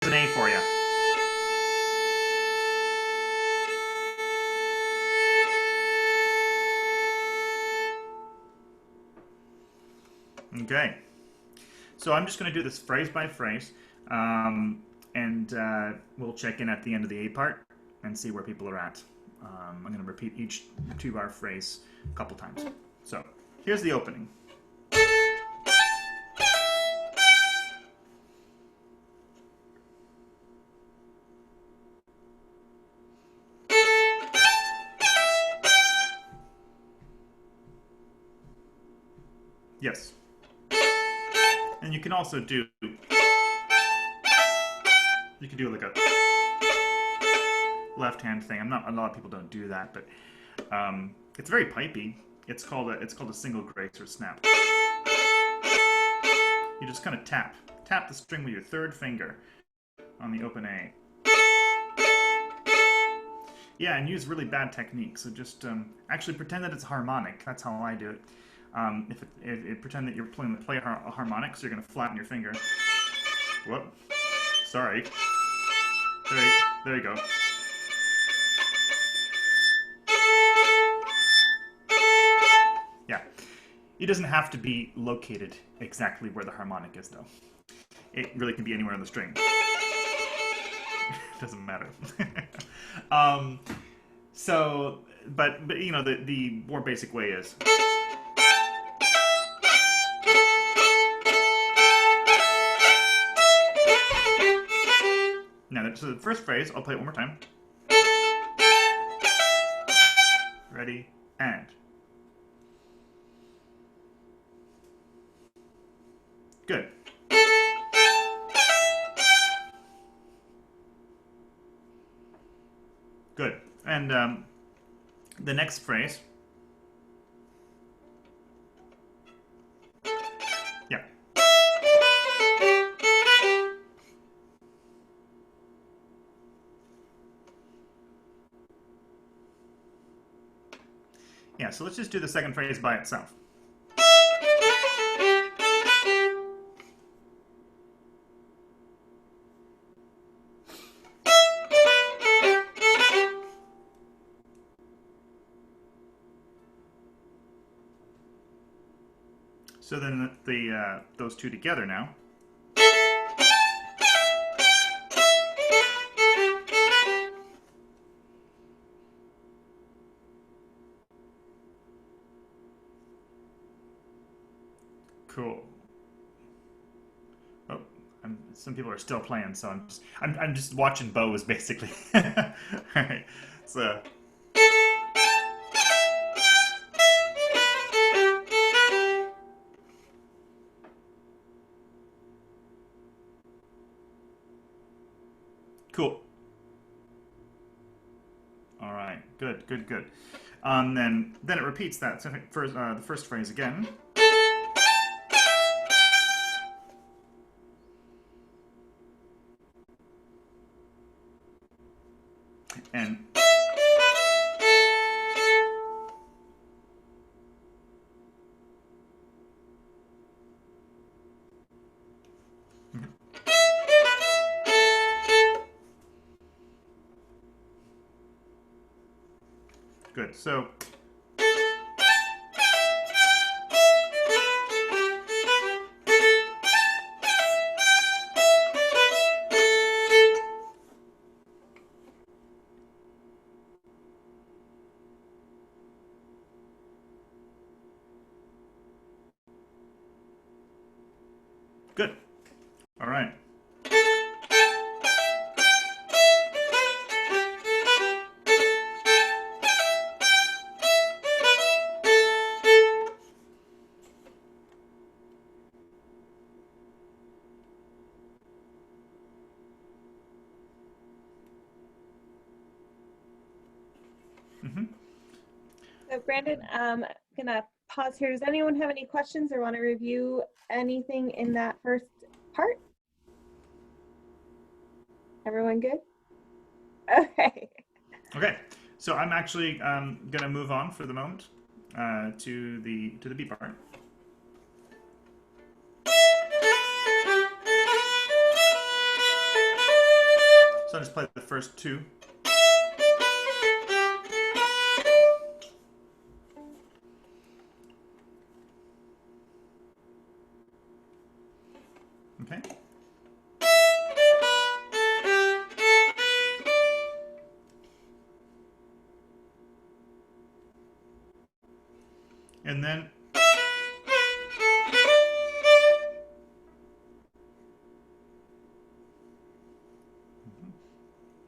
an A for you. Okay. So I'm just going to do this phrase by phrase, and we'll check in at the end of the A part and see where people are at. I'm going to repeat each two-bar phrase a couple times. So here's the opening. Yes. And you can also do, you can do like a left hand thing. A lot of people don't do that, but it's very pipey. It's called a single grace or snap. You just kind of tap the string with your third finger on the open A. Yeah, and use really bad techniques. So just actually pretend that it's a harmonic. That's how I do it. Pretend that you're play a harmonic, so you're going to flatten your finger. Whoop. Sorry. There you go. Yeah. It doesn't have to be located exactly where the harmonic is, though. It really can be anywhere on the string. Doesn't matter. But you know, the more basic way is. Now, so the first phrase, I'll play it one more time. Ready, and. Good. Good. And the next phrase. Yeah. Yeah, so let's just do the second phrase by itself. So then those two together now. Cool. Oh, some people are still playing, so I'm just watching bows basically. All right, so. Cool. All right. Good. Then it repeats that first, the first phrase again. And good. So. Good. All right. So Brandon, I'm gonna pause here. Does anyone have any questions or want to review anything in that first part? Everyone good? Okay. Okay. So I'm actually gonna move on for the moment to the B part. I'll just play the first two. Okay. And then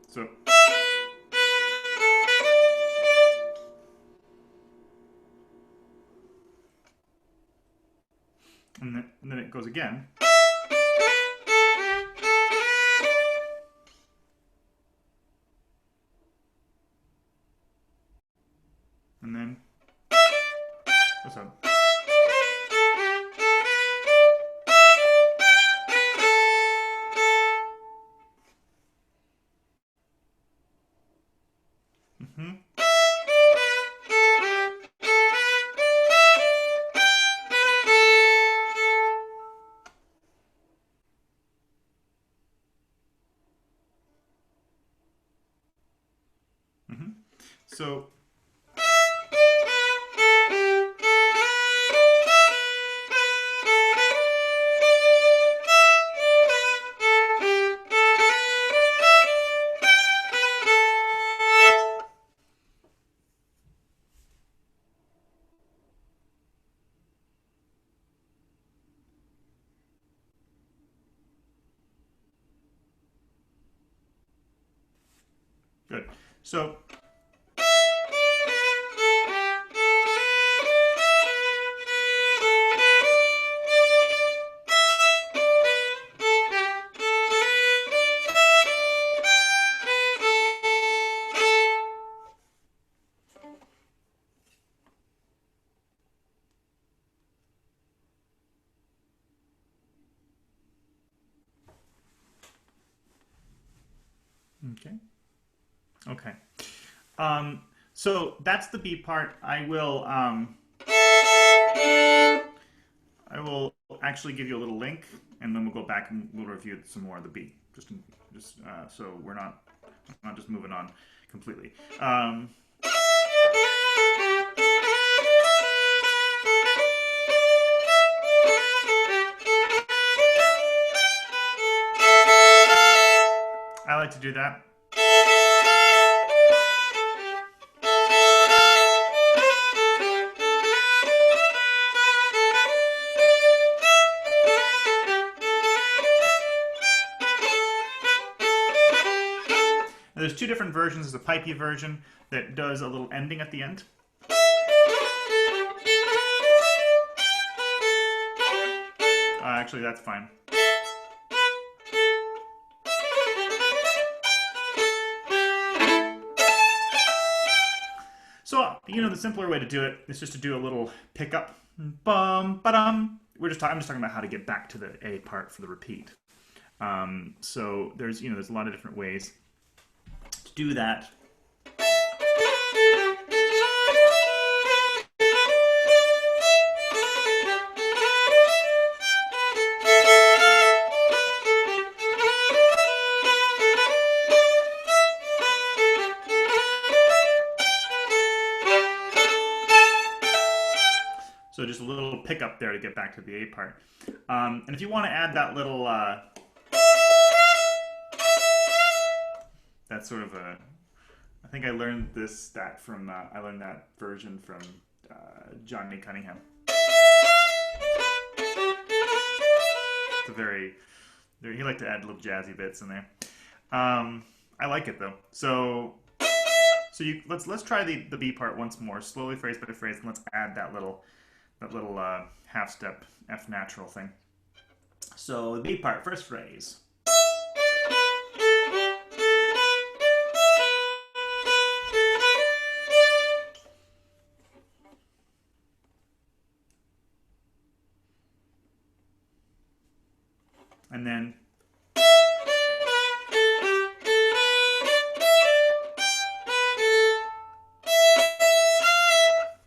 so and then it goes again. And then what's up? Mm-hmm. Mm-hmm. So good. So okay. Okay. So that's the B part. I will actually give you a little link, and then we'll go back and we'll review some more of the B. Just so we're not just moving on completely. I like to do that. There's two different versions. There's a pipey version that does a little ending at the end. Actually, that's fine. So, the simpler way to do it is just to do a little pickup. Bum, ba-dum. I'm just talking about how to get back to the A part for the repeat. So there's a lot of different ways to do that. So just a little pickup there to get back to the A part. And if you want to add that little, that's sort of a, I think I learned that version from Johnny Cunningham. It's a he liked to add little jazzy bits in there. I like it though. So let's try the B part once more, slowly phrase by phrase, and let's add that little half step F natural thing. So the B part, first phrase. And then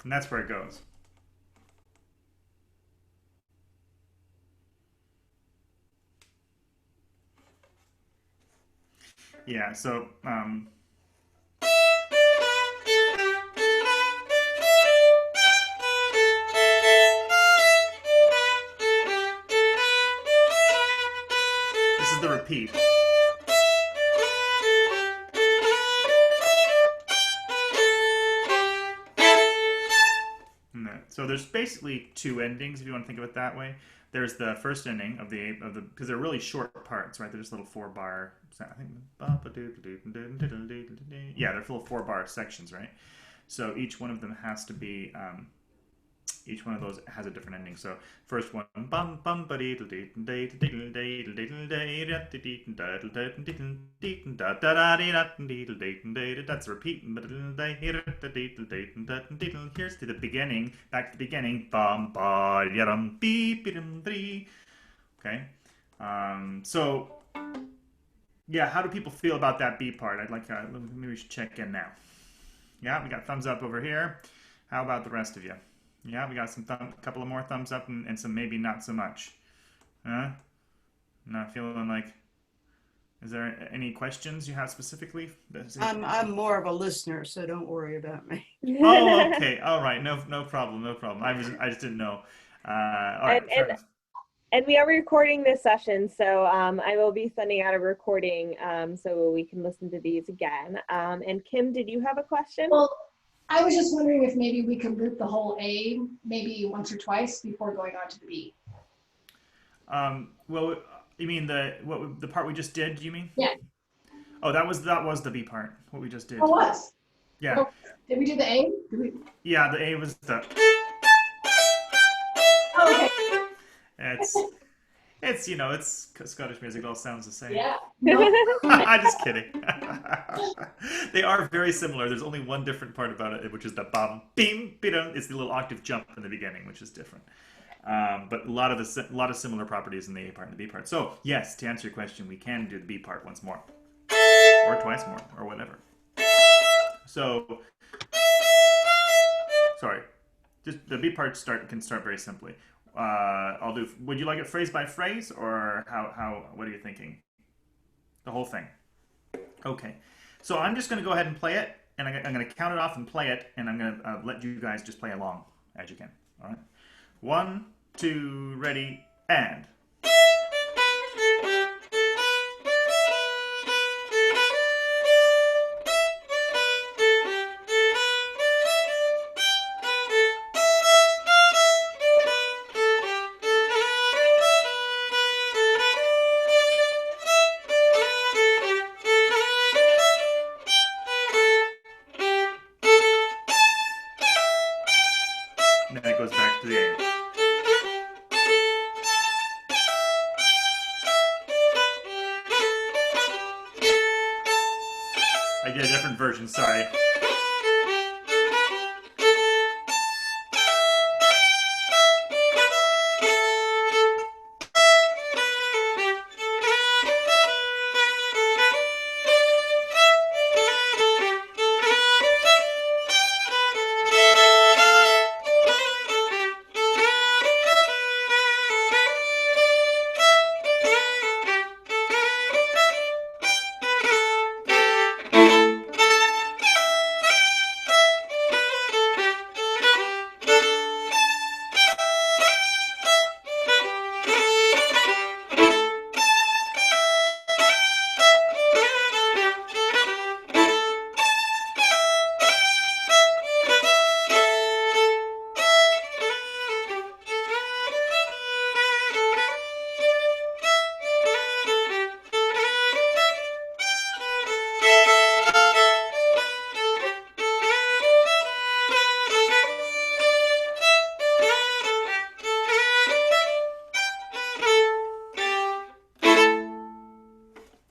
and that's where it goes. Yeah, so this is the repeat. So there's basically two endings if you want to think of it that way. There's the first ending of the because they're really short parts, right? They're just little 4-bar. I think yeah, they're full of 4-bar sections, right? So each one of them has to be each one of those has a different ending. So first one, bum bum ba dee dee dee dee dee that's a repeat. Here's to the beginning. Back to the beginning. Bum ba yadum beep dee. Okay. So yeah, how do people feel about that B part? I'd like maybe we should check in now. Yeah, we got thumbs up over here. How about the rest of you? Yeah, we got some couple of more thumbs up and some maybe not so much. Huh? Not feeling like. Is there any questions you have specifically? I'm more of a listener, so don't worry about me. Oh, okay. All right. No problem. No problem. I just didn't know. All right. And we are recording this session, so I will be sending out a recording so we can listen to these again. And Kim, did you have a question? Well, I was just wondering if maybe we could loop the whole A maybe once or twice before going on to the B. Well, you mean the part we just did? You mean? Yeah. Oh, that was the B part. What we just did. Oh, was? Yeah. Oh, did we do the A? Yeah, the A was the. Oh, okay. It's it's Scottish music. It all sounds the same. Yeah. No. I'm just kidding. They are very similar. There's only one different part about it, which is the bum bing bidum. It's the little octave jump in the beginning, which is different. But a lot of similar properties in the A part and the B part. So yes, to answer your question, we can do the B part once more, or twice more, or whatever. So sorry, just the B part can start very simply. I'll do. Would you like it phrase by phrase, or how? What are you thinking? The whole thing. Okay. So I'm just going to go ahead and play it, and I'm going to count it off and play it, and I'm going to let you guys just play along as you can. All right. 1, 2, ready, and. And then it goes back to the A. I did a different version, sorry.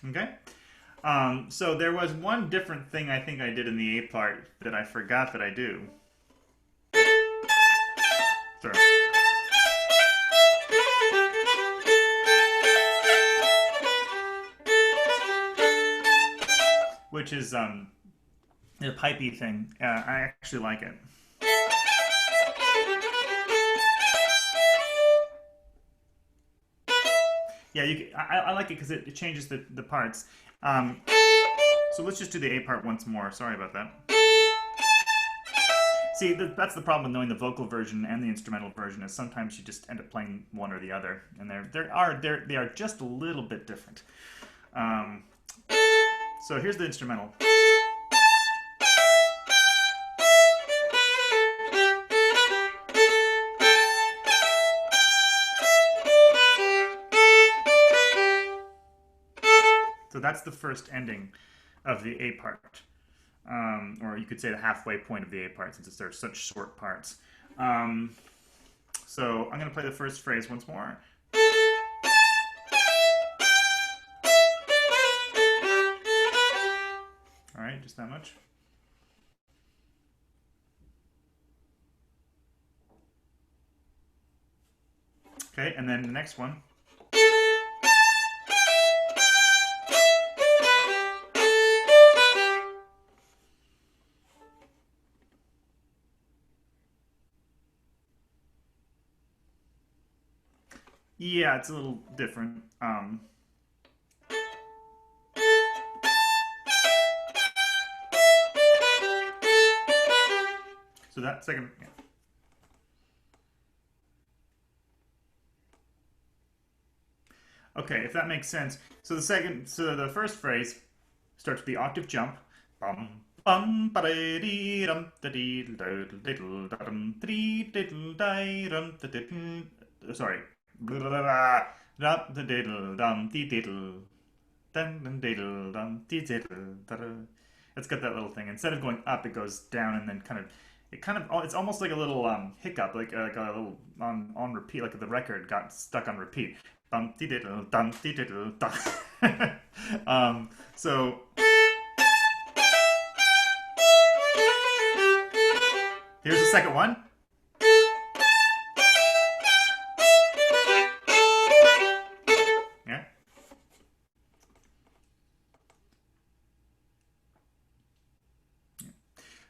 Okay. So there was one different thing I think I did in the A part that I forgot that I do. Sorry. Which is a pipey thing. I actually like it. Yeah, I like it because it changes the parts. So let's just do the A part once more. Sorry about that. See, that's the problem with knowing the vocal version and the instrumental version is sometimes you just end up playing one or the other, and they are just a little bit different. So here's the instrumental. So that's the first ending of the A part. Or you could say the halfway point of the A part, since they're such short parts. So I'm going to play the first phrase once more. All right, just that much. Okay, and then the next one. Yeah, it's a little different. So that second, yeah. Okay, if that makes sense. So the first phrase starts with the octave jump. Bum bum ba dee dum da dee diddle diddle dum dee diddle die dum da diddle. Sorry. Blah blah blah. Dum da diddle dum dee diddle. Dum diddle dum dee diddle. It's got that little thing. Instead of going up, it goes down and then it's almost like a little hiccup, like a little on repeat, like the record got stuck on repeat. Dum dee diddle dum dee diddle dum. So here's the second one. Yeah.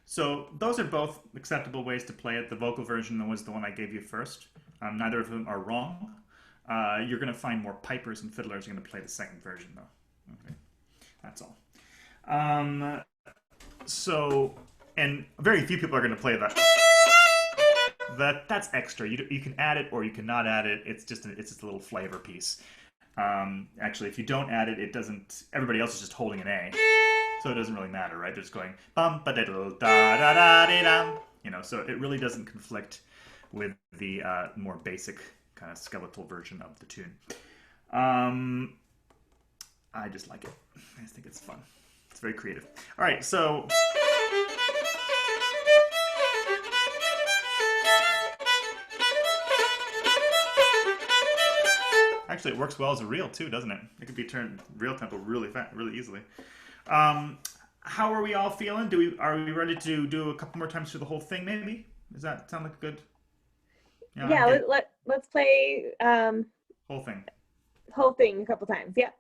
So those are both acceptable ways to play it. The vocal version was the one I gave you first. Neither of them are wrong. You're going to find more pipers and fiddlers are going to play the second version, though. Okay, that's all. And very few people are going to play that. That's extra. You can add it or you cannot add it. It's just a little flavor piece. Actually, if you don't add it, it doesn't. Everybody else is just holding an A. So it doesn't really matter, right? They're just going bum ba diddle da da da dee dum. So it really doesn't conflict with the more basic kind of skeletal version of the tune. I just like it. I just think it's fun. It's very creative. All right, so actually it works well as a reel too, doesn't it? It could be turned real tempo really fast, really easily. How are we all feeling? Are we ready to do a couple more times through the whole thing? Maybe does that sound like a good? Yeah, let's play whole thing a couple times. Yeah.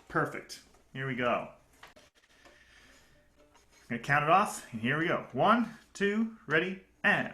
Perfect. Here we go. I'm gonna count it off, and here we go. 1, 2, ready, and.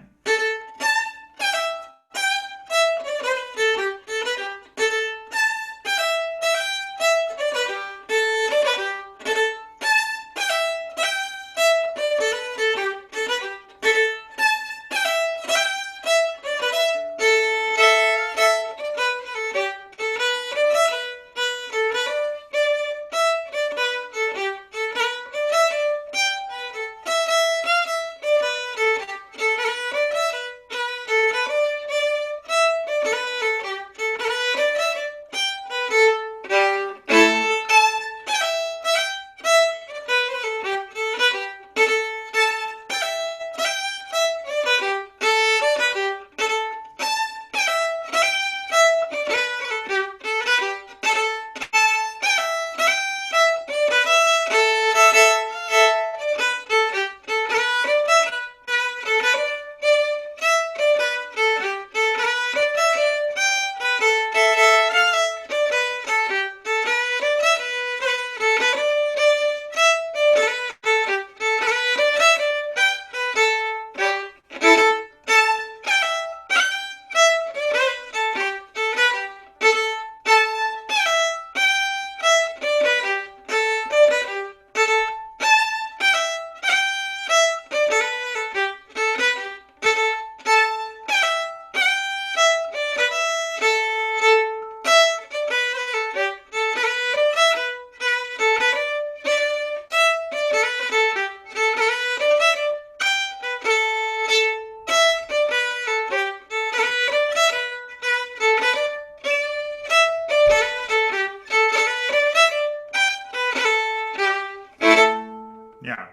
Yeah.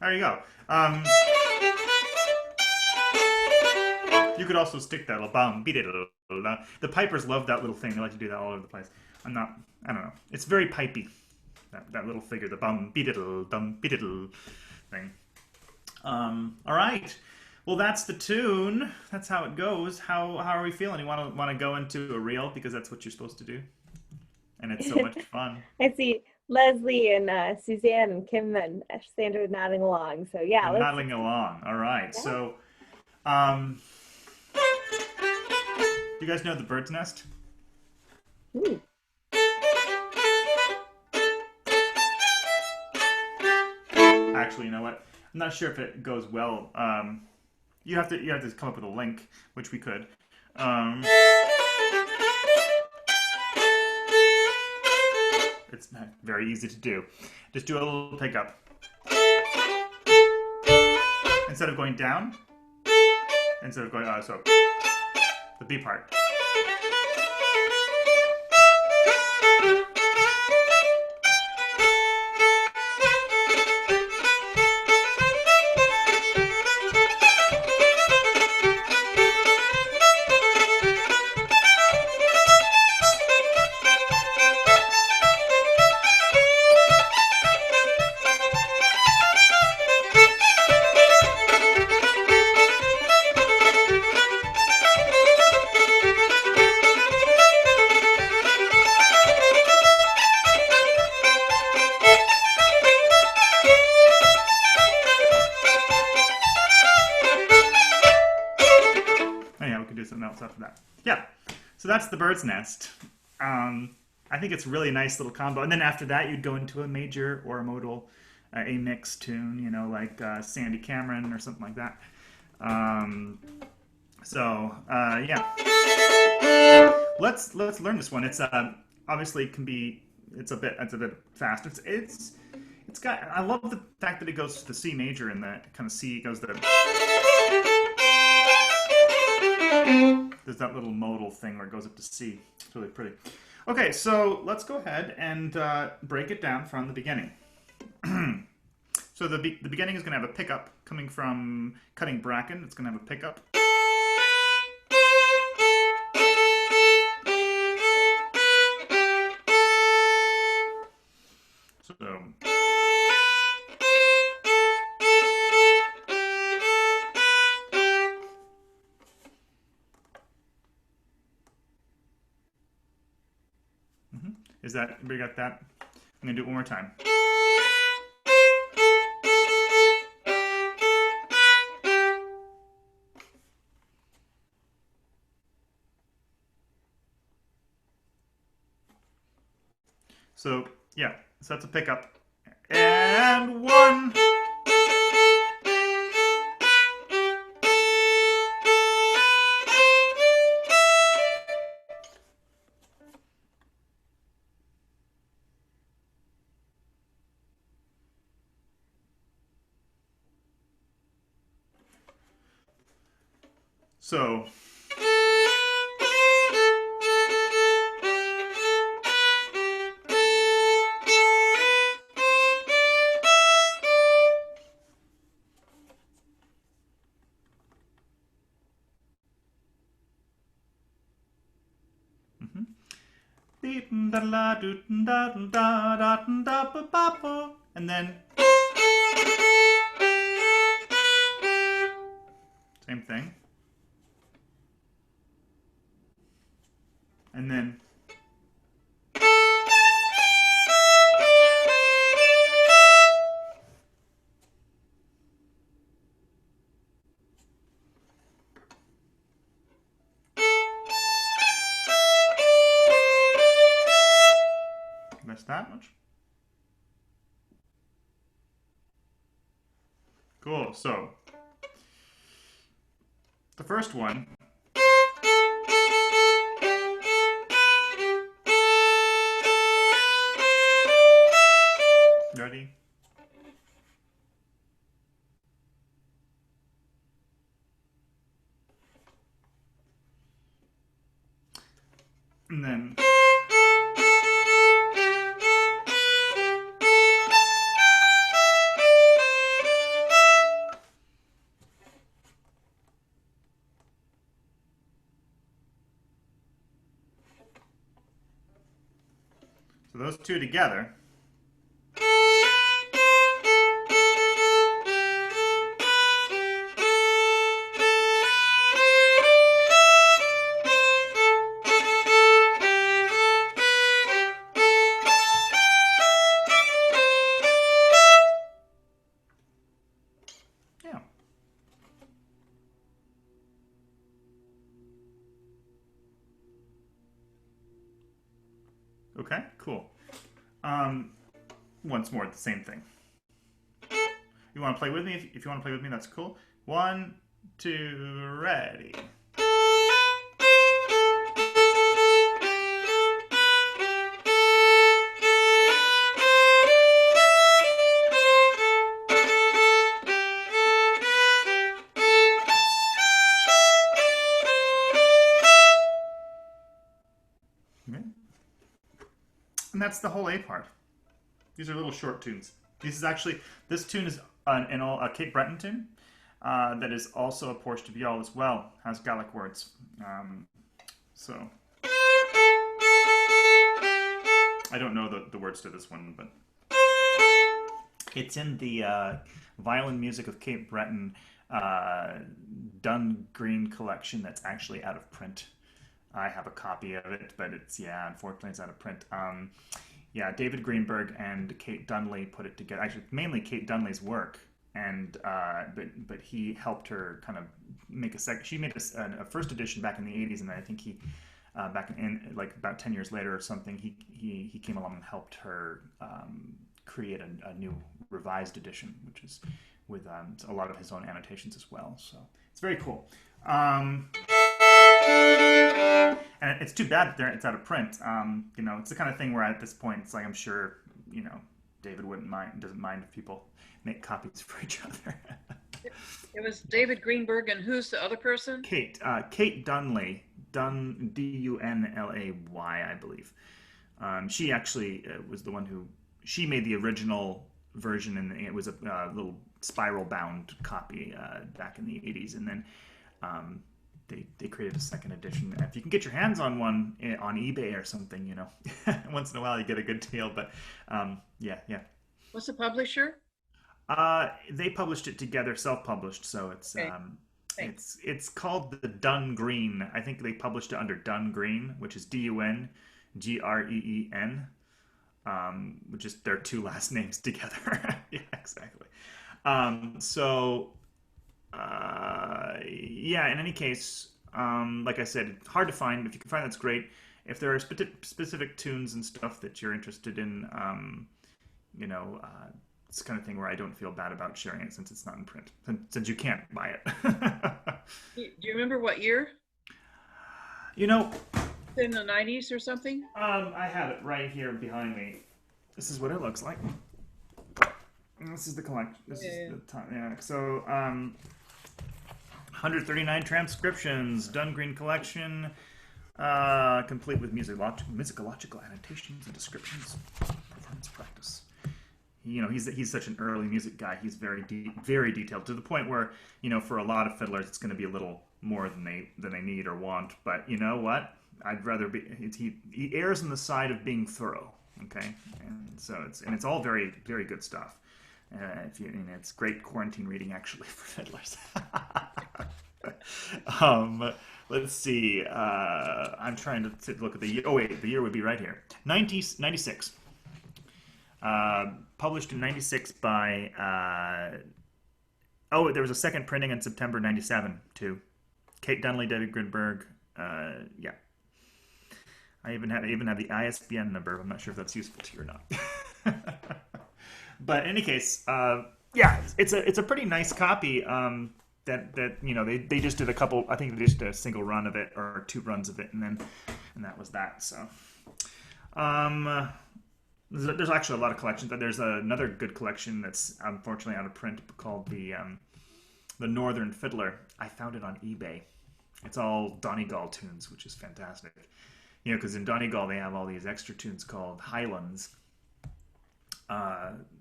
There you go. You could also stick that little bum, beat it. The pipers love that little thing. They like to do that all over the place. I don't know. It's very pipey. That little figure, the bum, beat it, thing. All right. Well, that's the tune. That's how it goes. How are we feeling? You want to go into a reel because that's what you're supposed to do, and it's so much fun. I see Leslie and Suzanne and Kim and Sandra nodding along. So yeah, I'm nodding along. All right. Yeah. So, you guys know the bird's nest? Ooh. Actually, you know what? I'm not sure if it goes well. You have to come up with a link, which we could. It's not very easy to do. Just do a little pickup. Instead of going down, instead of going so the B part. Anyhow, we can do something else after that. Yeah, so that's the bird's nest. I think it's a really nice little combo. And then after that, you'd go into a major or a modal, a mix tune, you know, like Sandy Cameron or something like that. Yeah. Let's learn this one. It's obviously it's a bit fast. It's got. I love the fact that it goes to the C major and the kind of C goes to. There's that little modal thing where it goes up to C. It's really pretty. Okay, so let's go ahead and break it down from the beginning. So the beginning is going to have a pickup coming from cutting Bracken. It's going to have a pickup. So. Is that, everybody got that? I'm going to do it one more time. So, yeah, so that's a pickup. And one. So, and then same thing. And then that's that much. Cool. So the first one. Ready? And then two together. Yeah. Okay, cool. Once more, the same thing. You want to play with me? If you want to play with me, that's cool. 1, 2, ready. Okay. And that's the whole A part. These are little short tunes. This tune is a Cape Breton tune that is also a Porche de Viol as well. Has Gaelic words. So I don't know the words to this one, but it's in the Violin Music of Cape Breton Dun Green collection that's actually out of print. I have a copy of it, but unfortunately it's out of print. David Greenberg and Kate Dunley put it together. Actually, mainly Kate Dunley's work, and but he helped her kind of make a second. She made a first edition back in the '80s, and then I think he back in like about 10 years later or something, he came along and helped her create a new revised edition, which is with a lot of his own annotations as well. So it's very cool. And it's too bad that it's out of print. It's the kind of thing where at this point, it's like I'm sure, David doesn't mind if people make copies for each other. It was David Greenberg, and who's the other person? Kate Dunley, Dunlay, I believe. She actually was the one she made the original version, and it was a little spiral-bound copy back in the 80s, and then they created a second edition. If you can get your hands on one on eBay or something, once in a while you get a good deal. But yeah. What's the publisher? They published it together, self-published. So it's Okay. it's called the Dun Green. I think they published it under Dun Green, which is DUNGREEN, which is their two last names together. Yeah, exactly. In any case, like I said, it's hard to find. If you can find, that's great. If there are specific tunes and stuff that you're interested in, it's the kind of thing where I don't feel bad about sharing it since it's not in print, since you can't buy it. Do you remember what year? In the 90s or something? I have it right here behind me. This is what it looks like. This is the collection. This is the time. Yeah. So, 139 transcriptions, Dun Green collection, complete with musicological annotations and descriptions, performance practice. He's such an early music guy. He's very detailed, to the point where, for a lot of fiddlers, it's going to be a little more than they need or want. But you know what? I'd rather he errs on the side of being thorough. Okay, and so it's all very, very good stuff. It's great quarantine reading actually for fiddlers. Let's see. I'm trying to look at the year. Oh wait, the year would be right here. 96. Published in 96 by. There was a second printing in September 97 too. Kate Dunley, David Greenberg. Yeah. I even have the ISBN number. I'm not sure if that's useful to you or not. But in any case, it's a pretty nice copy. They just did a couple. I think they just did a single run of it or 2 runs of it, and that was that. So, there's actually a lot of collections. There's another good collection that's unfortunately out of print called the Northern Fiddler. I found it on eBay. It's all Donegal tunes, which is fantastic. Because in Donegal they have all these extra tunes called Highlands.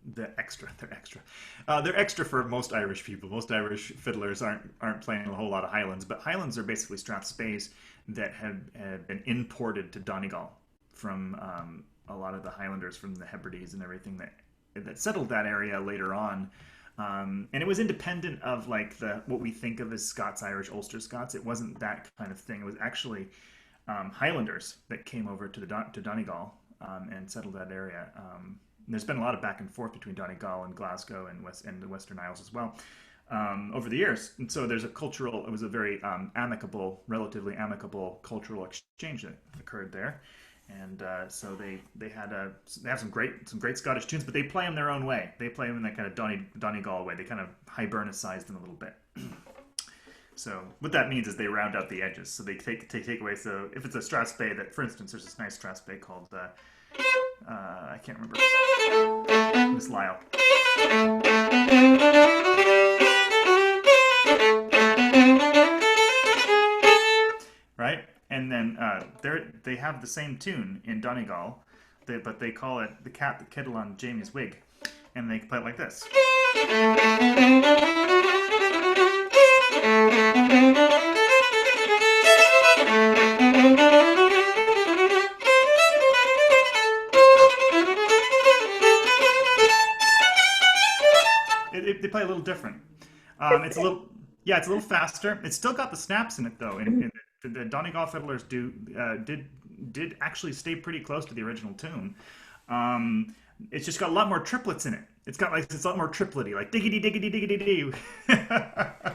They're extra for most Irish people. Most Irish fiddlers aren't playing a whole lot of Highlands, but Highlands are basically strathspeys that have been imported to Donegal from a lot of the Highlanders from the Hebrides and everything that settled that area later on. And it was independent of like what we think of as Scots-Irish Ulster Scots. It wasn't that kind of thing. It was actually Highlanders that came over to Donegal and settled that area. There's been a lot of back and forth between Donegal and Glasgow and the Western Isles as well over the years. And so it was a very relatively amicable cultural exchange that occurred there. And so they have some great Scottish tunes, but they play them their own way. They play them in that kind of Donegal way. They kind of Hibernicize them a little bit. So what that means is they round out the edges. So they take away. So if it's a strathspey, that for instance, there's this nice strathspey called I can't remember, Miss Lyle. Right, and then they have the same tune in Donegal, but they call it "The Cat That Kettle on Jamie's Wig," and they play it like this. They play a little different. It's a little faster. It's still got the snaps in it though. And the Donegal fiddlers did actually stay pretty close to the original tune. It's just got a lot more triplets in it. It's a lot more triplety, like diggity diggity diggity dee. I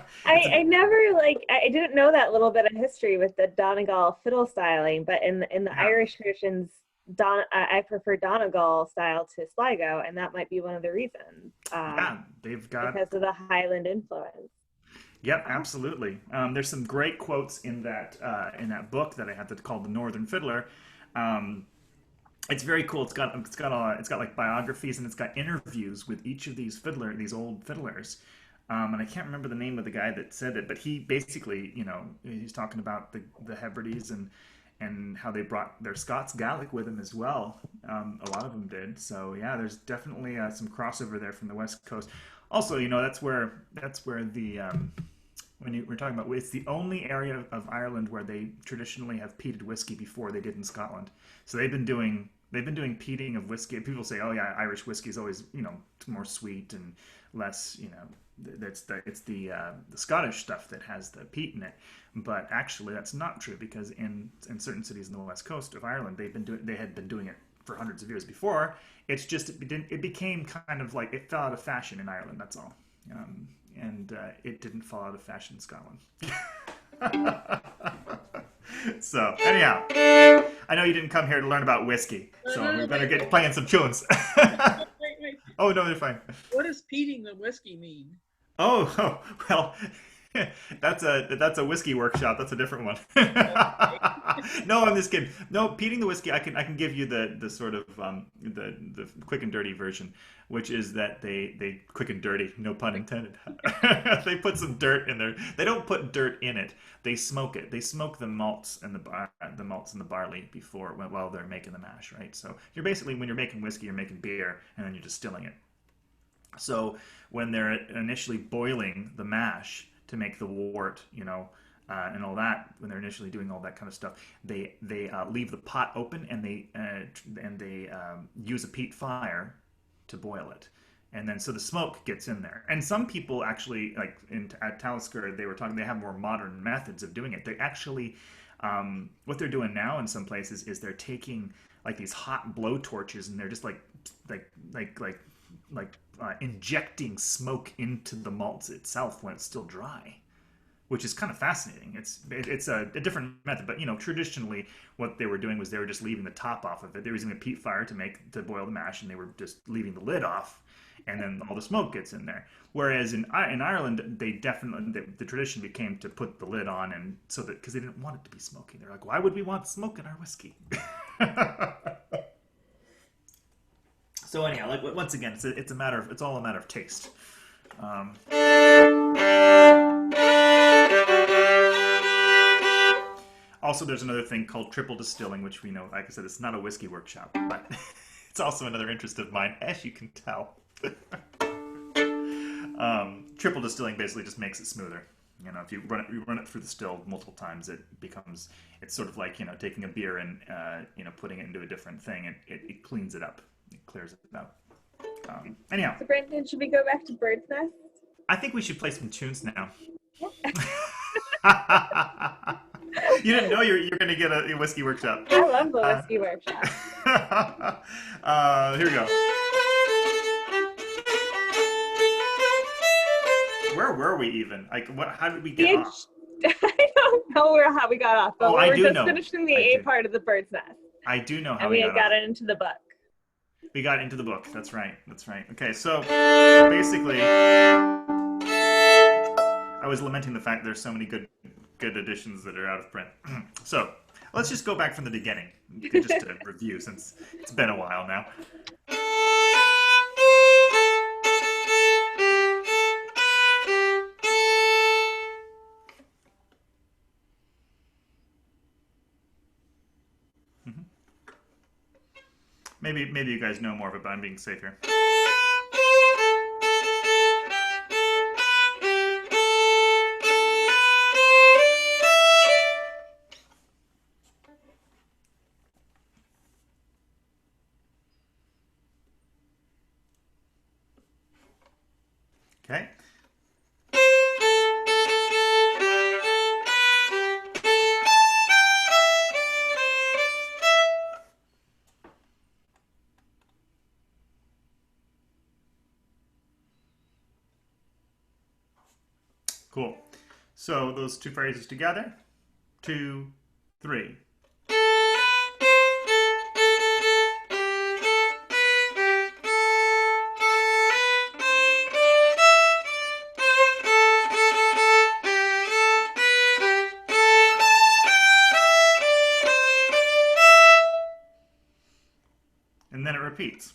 didn't know that little bit of history with the Donegal fiddle styling, but in the Irish traditions, I prefer Donegal style to Sligo, and that might be one of the reasons. They've got because of the Highland influence. Yep, absolutely. There's some great quotes in that book that I have called The Northern Fiddler. It's very cool. It's got like biographies, and it's got interviews with each of these old fiddlers. And I can't remember the name of the guy that said it, but he basically, he's talking about the Hebrides and how they brought their Scots Gaelic with them as well. A lot of them did. So yeah, there's definitely some crossover there from the West Coast. Also, that's where the when we're talking about, it's the only area of Ireland where they traditionally have peated whiskey before they did in Scotland. So they've been doing peating of whiskey. People say, oh yeah, Irish whiskey is always more sweet and less it's the Scottish stuff that has the peat in it. But actually, that's not true, because in certain cities in the west coast of Ireland, they had been doing it for hundreds of years before. It's just it became kind of like, it fell out of fashion in Ireland. That's all, and it didn't fall out of fashion in Scotland. So anyhow, I know you didn't come here to learn about whiskey, so we better get playing some tunes. Wait. Oh no, they're fine. What does peating the whiskey mean? Oh well. That's a whiskey workshop. That's a different one. No, I'm just kidding. No, peating the whiskey, I can give you the sort of the quick and dirty version, which is that they quick and dirty, no pun intended. They put some dirt in there. They don't put dirt in it. They smoke it. They smoke the malts and the barley while they're making the mash, right? So you're basically, when you're making whiskey, you're making beer, and then you're distilling it. So when they're initially boiling the mash to make the wort, and all that, when they're initially doing all that kind of stuff, they leave the pot open, and they use a peat fire to boil it, and then so the smoke gets in there. And some people actually, like at Talisker, they have more modern methods of doing it. They actually, what they're doing now in some places is they're taking like these hot blow torches, and they're just like injecting smoke into the malts itself when it's still dry, which is kind of fascinating. It's a different method, but traditionally what they were doing was they were just leaving the top off of it. They were using a peat fire to boil the mash, and they were just leaving the lid off, and then all the smoke gets in there. Whereas in Ireland, they definitely, the tradition became to put the lid on, and so that, because they didn't want it to be smoky. They're like, why would we want smoke in our whiskey? So anyhow, like, once again, it's all a matter of taste. Also, there's another thing called triple distilling, which we know, like I said, it's not a whiskey workshop, but it's also another interest of mine, as you can tell. Triple distilling basically just makes it smoother. You know, if you run it through the still multiple times, it's sort of like, you know, taking a beer and you know, putting it into a different thing. It cleans it up, it clears it up. Anyhow, So Brandon, should we go back to Bird's Nest? I think we should play some tunes now. You didn't know you're going to get a whiskey workshop. I love the whiskey workshop. Here we go. Where were we even? Like, what? How did we get off? I don't know how we got off, but we were just finishing the A part of the Bird's Nest. I do know how and we got it into the book. We got into the book. That's right. That's right. Okay, so basically, I was lamenting the fact there's so many good editions that are out of print. So let's just go back from the beginning, just to review, since it's been a while now. Maybe you guys know more of it, but I'm being safe here. Okay. Cool. So those two phrases together. 2, 3. And then it repeats.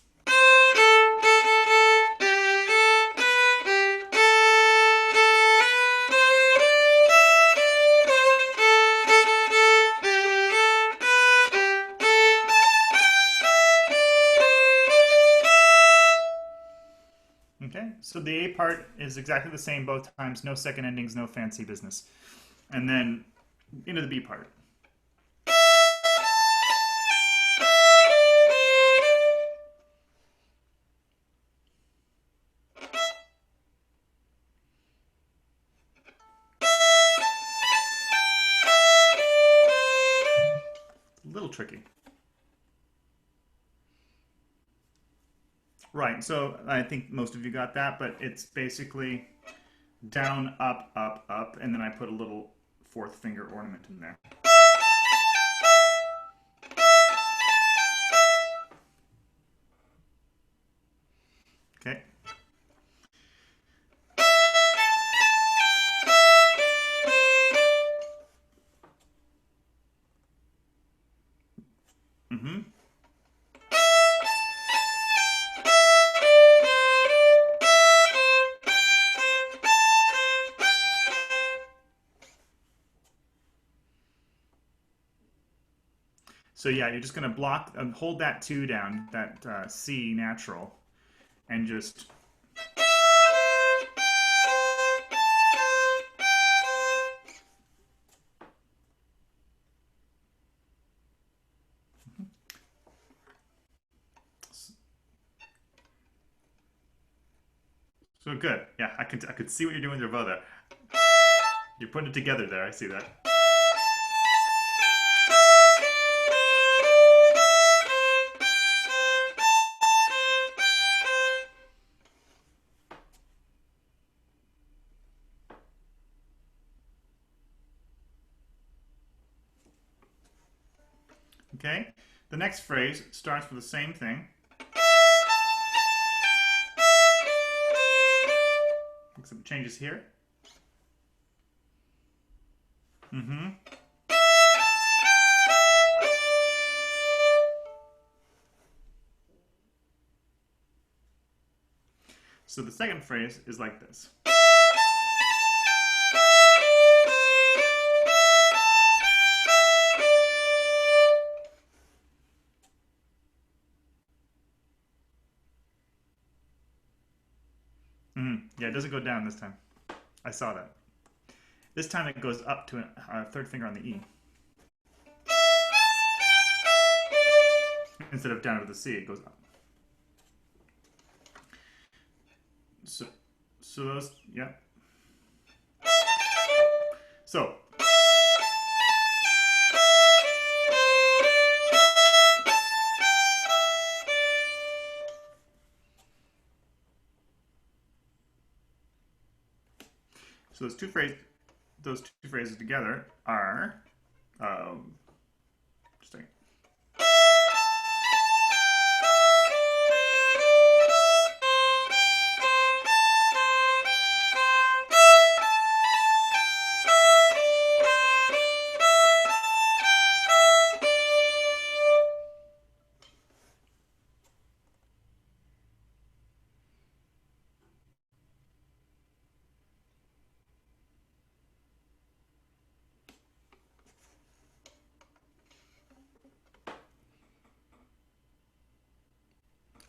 Okay, so the A part is exactly the same both times, no second endings, no fancy business. And then into the B part. A little tricky. Right, so I think most of you got that, but it's basically down, up, up, up, and then I put a little fourth finger ornament in there. Okay. Mm-hmm. So yeah, you're just going to block, hold that 2 down, that C natural, and just... So good. Yeah, I could see what you're doing with your bow there. You're putting it together there, I see that. Okay, the next phrase starts with the same thing. Except it changes here. Mm-hmm. So the second phrase is like this. Yeah, it doesn't go down this time. I saw that. This time it goes up to a third finger on the E. Instead of down to the C, it goes up. So those, yeah. So. So those two phrases together are, just a second.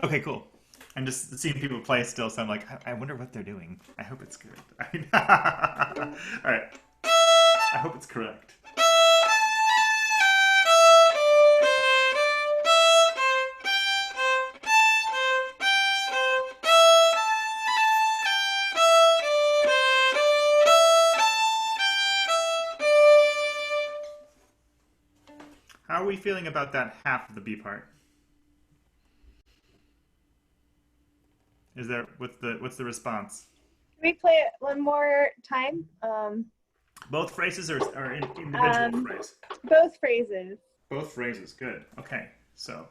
Okay, cool. I'm just seeing people play still, so I'm like, I wonder what they're doing. I hope it's good. All right. I hope it's correct. How are we feeling about that half of the B part? Is there what's the response? Can we play it one more time? Both phrases or individual phrase? Both phrases. Both phrases. Good. Okay. So.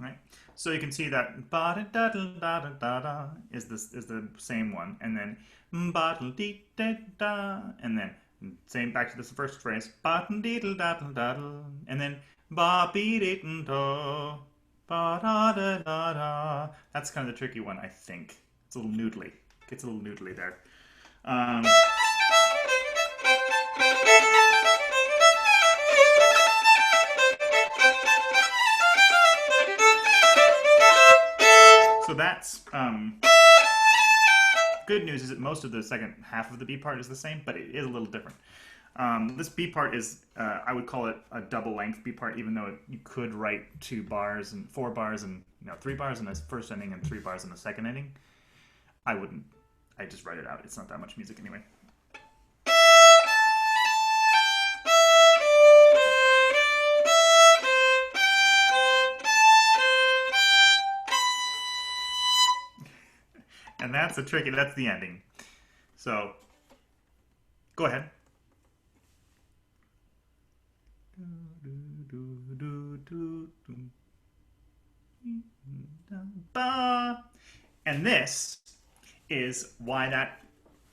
Right. So you can see that ba da da da da da da is the same one, and then ba da dee da da, and then same back to this first phrase ba da dee da da da, and then ba be dee da ba da da da da. That's kind of the tricky one, I think. It's a little noodly. Gets a little noodly there. So that's good news is that most of the second half of the B part is the same, but it is a little different. This B part is, I would call it a double length B part, even though you could write 2 bars and 4 bars and 3 bars in the first ending and 3 bars in the second ending. I wouldn't. I just write it out. It's not that much music anyway. And that's that's the ending. So, go ahead. And this is why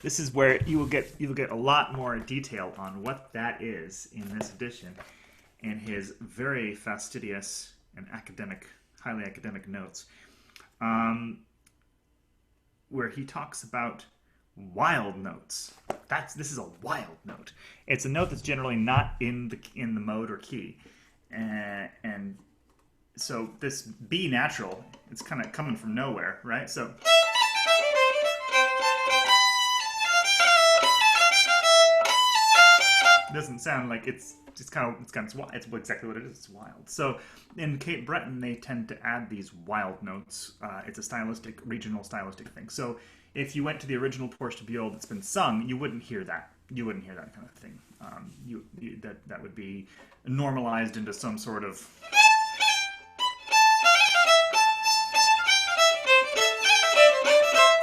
this is where you will get a lot more detail on what that is in this edition in his very fastidious and highly academic notes. Where he talks about wild notes. This is a wild note. It's a note that's generally not in the mode or key, and so this B natural, it's kind of coming from nowhere, right? So it doesn't sound like it's exactly what it is. It's wild. So in Cape Breton, they tend to add these wild notes. It's a regional stylistic thing. So if you went to the original Porche de Biol that's been sung, you wouldn't hear that. You wouldn't hear that kind of thing. That would be normalized into some sort of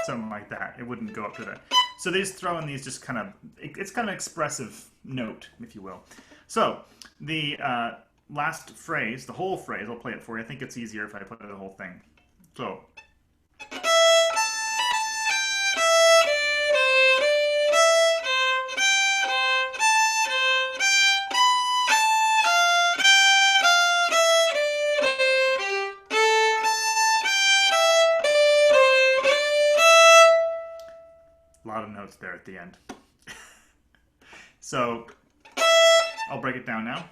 something like that. It wouldn't go up to that. So they just throw in these it's kind of an expressive note, if you will. So the last phrase, the whole phrase, I'll play it for you. I think it's easier if I play the whole thing. So. notes there at the end. So I'll break it down now.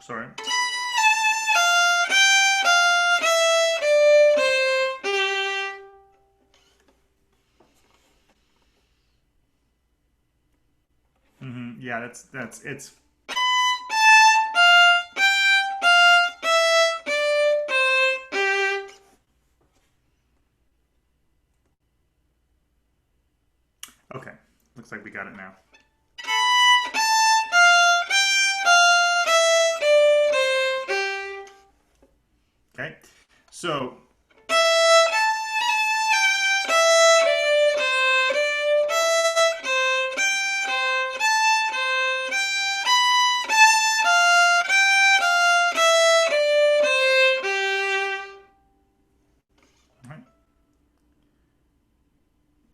Sorry. Yeah, it's. Okay, looks like we got it now. Okay, so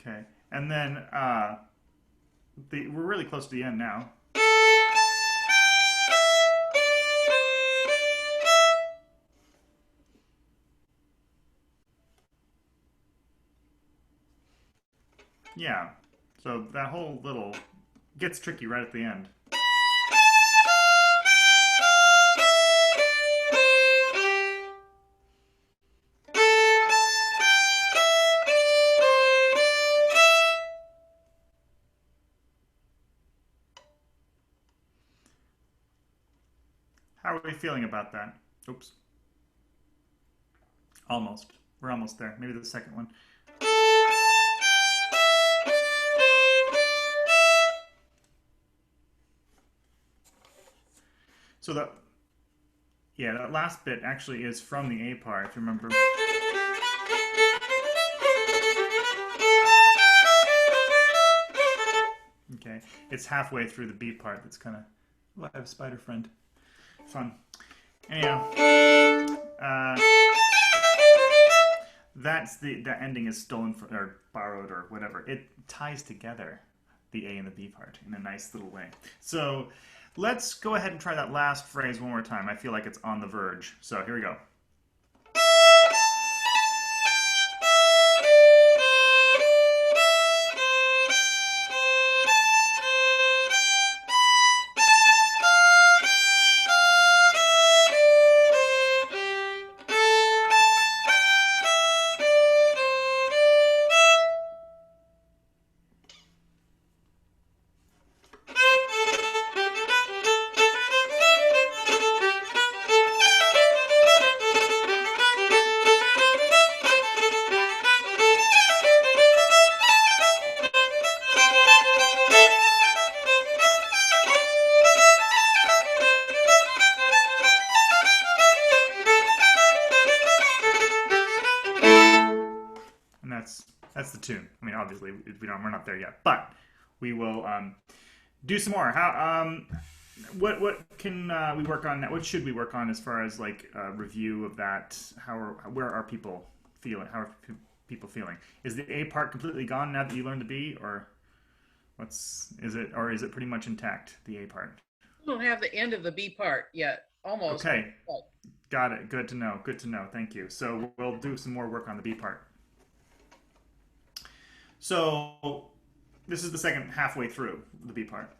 okay, and then we're really close to the end now. Yeah, so that whole little gets tricky right at the end. How are we feeling about that? Oops. Almost. We're almost there. Maybe the second one. So that last bit actually is from the A part, if you remember. Okay, it's halfway through the B part that's kind of, oh, I have a spider friend. Fun. Anyhow, that's the ending is stolen from, or borrowed or whatever. It ties together the A and the B part in a nice little way. So let's go ahead and try that last phrase one more time. I feel like it's on the verge. So here we go. That's the tune. I mean, obviously, we're not there yet, but we will do some more. What can we work on? What should we work on as far as like a review of that? Where are people feeling? How are people feeling? Is the A part completely gone now that you learned the B, or is it pretty much intact, the A part? We don't have the end of the B part yet. Almost. Okay. Got it. Good to know. Good to know. Thank you. So we'll do some more work on the B part. So this is the second halfway through the B part.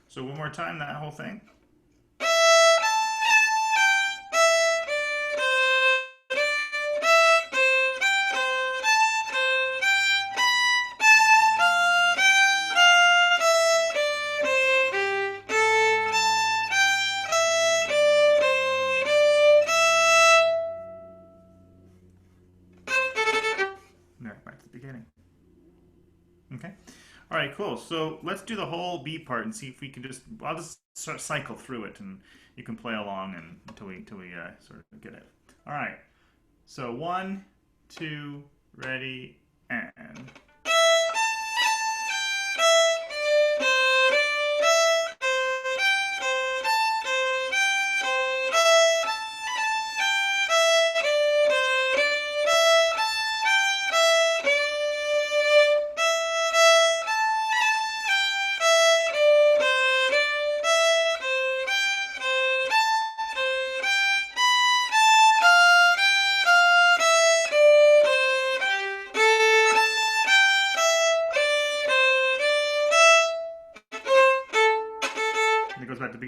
So one more time, that whole thing. Back to the beginning. Okay. All right, cool. So let's do the whole B part and see if we can I'll just sort of cycle through it and you can play along until we sort of get it. All right. So 1, 2, ready, and.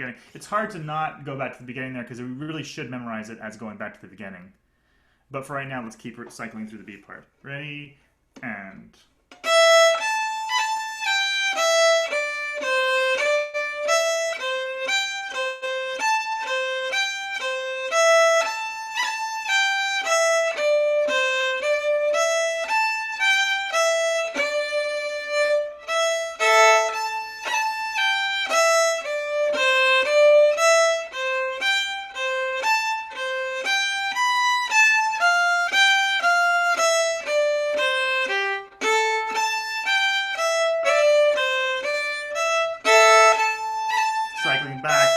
beginning. It's hard to not go back to the beginning there because we really should memorize it as going back to the beginning. But for right now, let's keep cycling through the beat part. Ready, and... cycling back.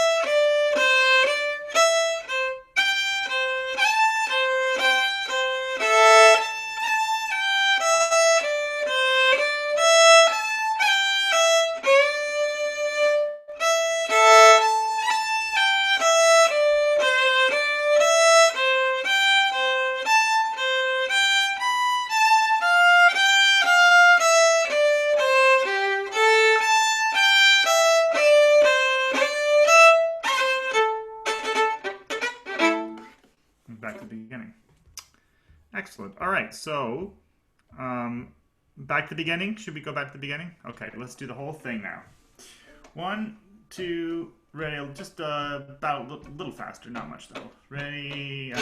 Back to the beginning. Excellent. All right, so back to the beginning. Should we go back to the beginning? Okay, let's do the whole thing now. 1, 2, ready. Just about a little faster, not much though. Ready.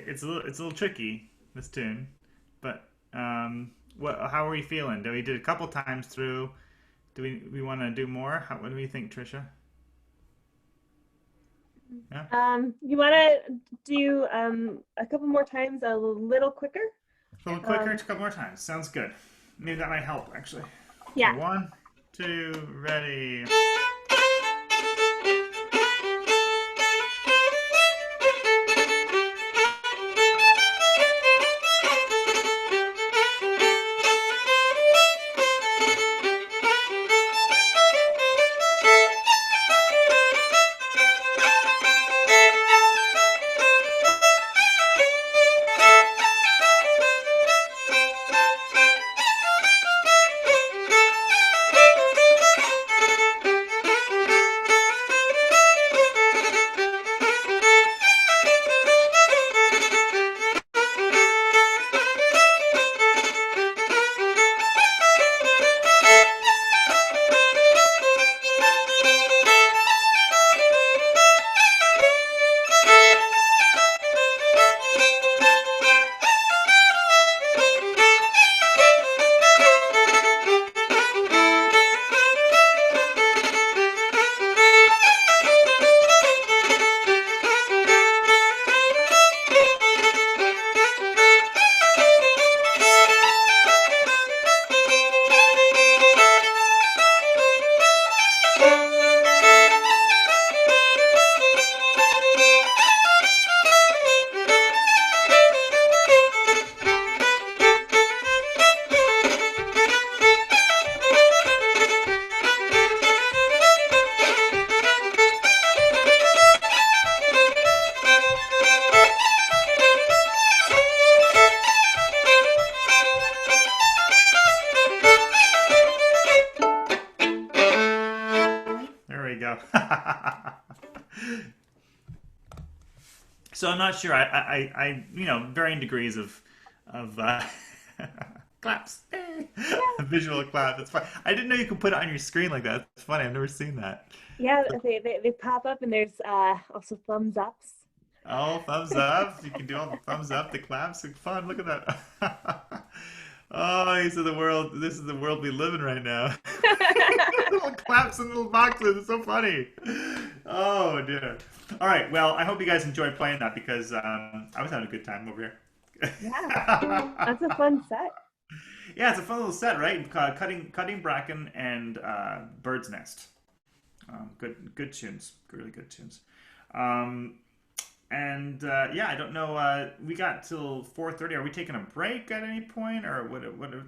It's a little tricky, this tune, but how are we feeling? We did a couple times through. Do we want to do more? What do we think, Trisha? Yeah. You want to do a couple more times, a little quicker? A little quicker, a couple more times. Sounds good. Maybe that might help, actually. Yeah. So 1, 2, ready. So I'm not sure. Varying degrees of claps, visual clap. That's fun. I didn't know you could put it on your screen like that. It's funny. I've never seen that. Yeah, they pop up, and there's also thumbs ups. Oh, thumbs up! You can do all the thumbs up, the claps. It's fun. Look at that. Oh, these are the world. This is the world we live in right now. Little claps in little boxes. It's so funny. Oh dear. All right. Well, I hope you guys enjoyed playing that because I was having a good time over here. Yeah, that's a fun set. Yeah, it's a fun little set, right? Cutting Bracken and Bird's Nest. Good tunes, really good tunes. Yeah, I don't know. We got till 4:30. Are we taking a break at any point, or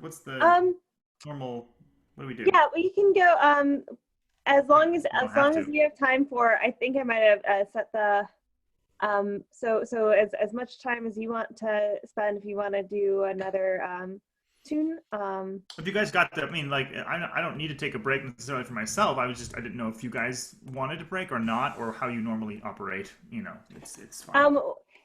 what's the normal? What do we do? Yeah, well, you can go as long as you have time for. I think I might have set the so as much time as you want to spend if you want to do another tune. If you guys got the, I mean, like, I don't need to take a break necessarily for myself. I didn't know if you guys wanted to break or not, or how you normally operate. It's fine.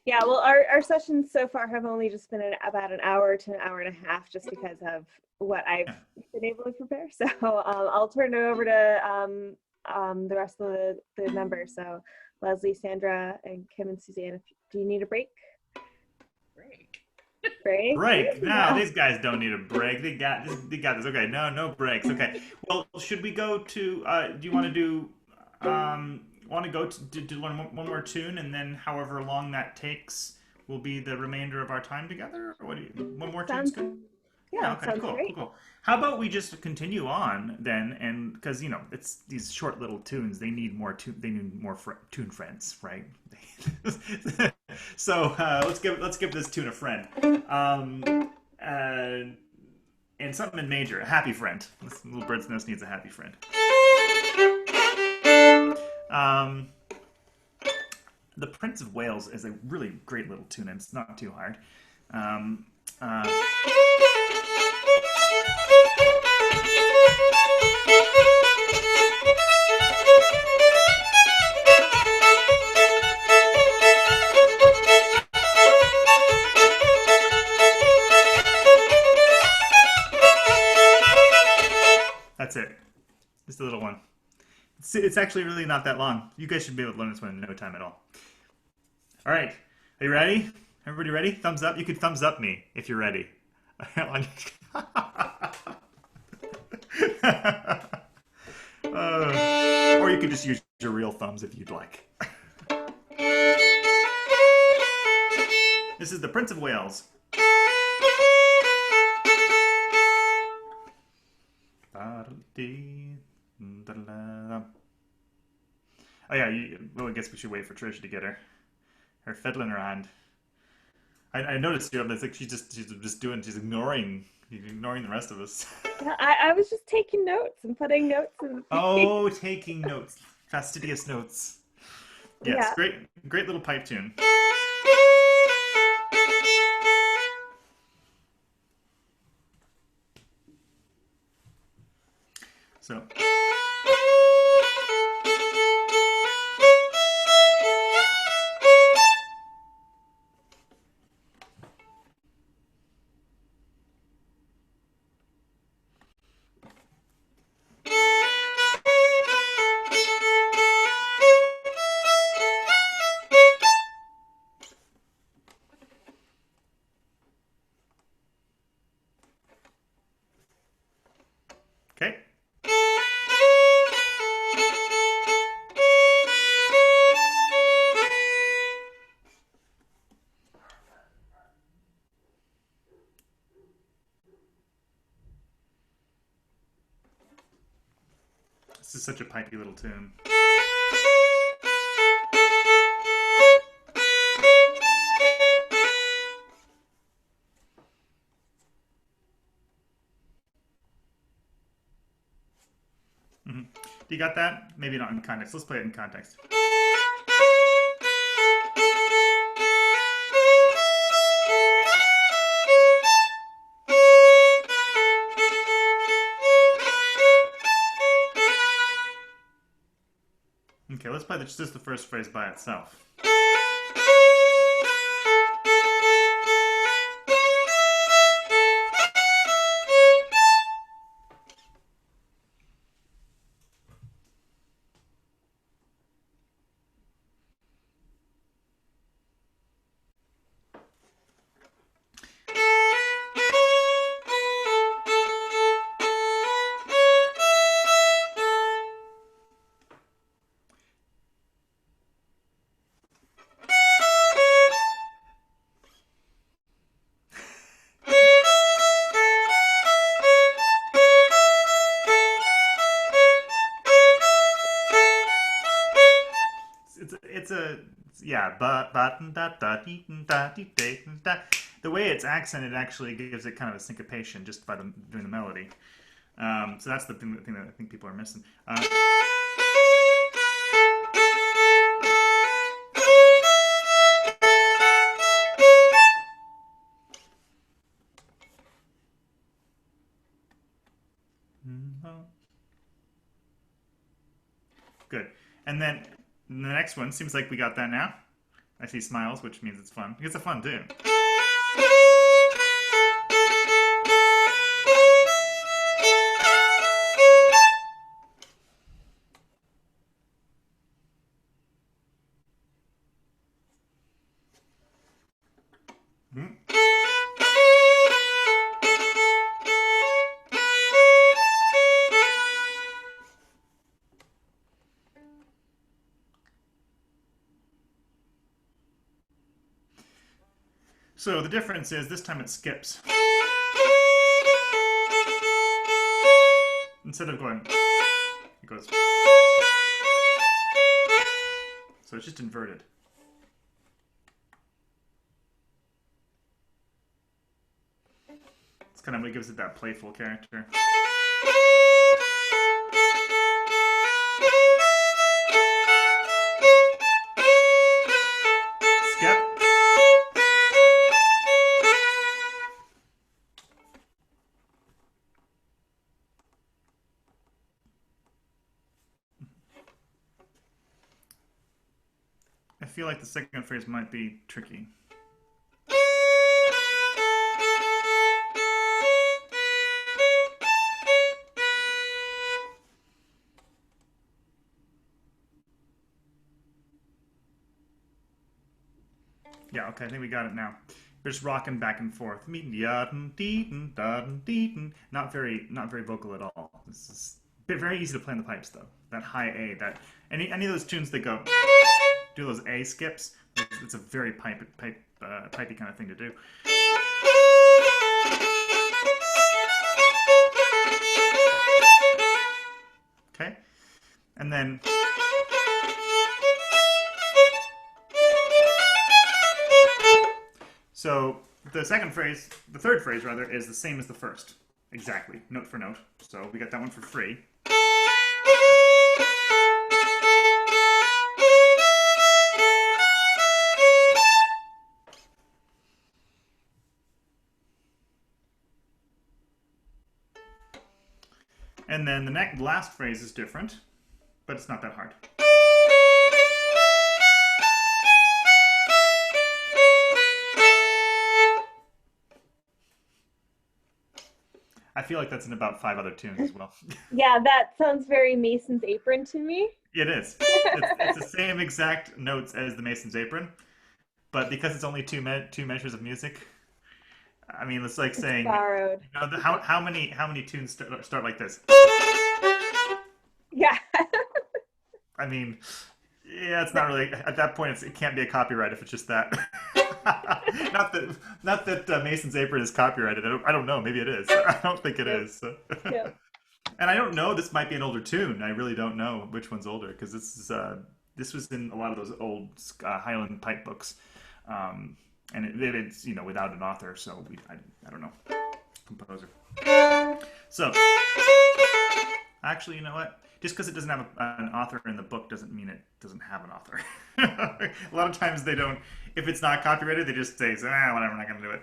Yeah, well, our sessions so far have only just been about an hour to an hour and a half, just because of what I've been able to prepare. So I'll turn it over to the rest of the members. So Leslie, Sandra, and Kim and Suzanne. Do you need a break? Break? No, these guys don't need a break. They got this. Okay, no breaks. Okay. Well, should we go to? Do you want to do? Want to go to learn one more tune, and then however long that takes will be the remainder of our time together? Or what do you? One more tune's good. Yeah. Okay. Cool. How about we just continue on then, and because it's these short little tunes, they need more tune. They need more tune friends, right? So let's give this tune a friend. And something in major, a happy friend. This little bird's nest needs a happy friend. The Prince of Wales is a really great little tune, and it's not too hard. That's it. Just a little one. It's actually really not that long. You guys should be able to learn this one in no time at all. All right. Are you ready? Everybody ready? Thumbs up. You could thumbs up me if you're ready. Or you could just use your real thumbs if you'd like. This is the Prince of Wales. Oh yeah, well, I guess we should wait for Trish to get her fiddle in her hand. I noticed it's like she's ignoring the rest of us. Yeah, I was just taking notes and putting notes in. Oh, taking notes, fastidious notes. Yes, Yeah. great little pipe tune. So. Okay. This is such a pipey little tune. Do you got that? Maybe not in context. Let's play it in context. Okay, let's play just the first phrase by itself. Yeah, but da da dee da dee da. The way it's accented actually gives it kind of a syncopation just by doing the melody. So that's the thing that I think people are missing. Good. And then the next one seems like we got that now. I see smiles, which means it's fun. It's a fun tune. So the difference is this time it skips. Instead of going, it goes. So it's just inverted. It's kind of what gives it that playful character. Skip. I feel like the second phrase might be tricky. Yeah, okay, I think we got it now. We're just rocking back and forth. Not very vocal at all. This is very easy to play on the pipes though. That high A, that any of those tunes that go do those A skips, it's a very pipey kind of thing to do. Okay, and then so the third phrase rather, is the same as the first, exactly, note for note. So we got that one for free. And then the last phrase is different, but it's not that hard. I feel like that's in about 5 other tunes as well. Yeah, that sounds very Mason's Apron to me. It is. It's the same exact notes as the Mason's Apron, but because it's only two measures of music, I mean, it's like saying, borrowed. You know, how many tunes start like this? Yeah. I mean, yeah, it's not really, at that point it can't be a copyright if it's just that. not that Mason's Apron is copyrighted. I don't know. Maybe it is. I don't think it is. So. Yeah. And I don't know. This might be an older tune. I really don't know which one's older because this was in a lot of those old Highland pipe books, and it's without an author. So I don't know, composer. So actually, you know what? Just because it doesn't have an author in the book doesn't mean it doesn't have an author. A lot of times they don't. If it's not copyrighted, they just say, whatever, I'm not going to do it.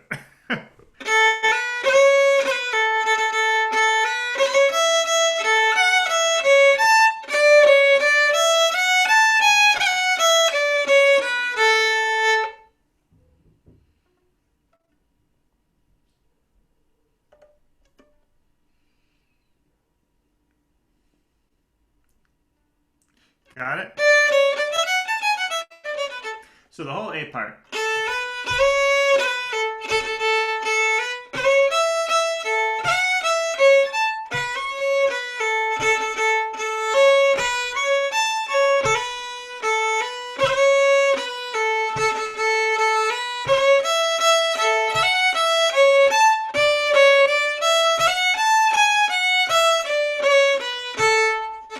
Got it? So the whole A part.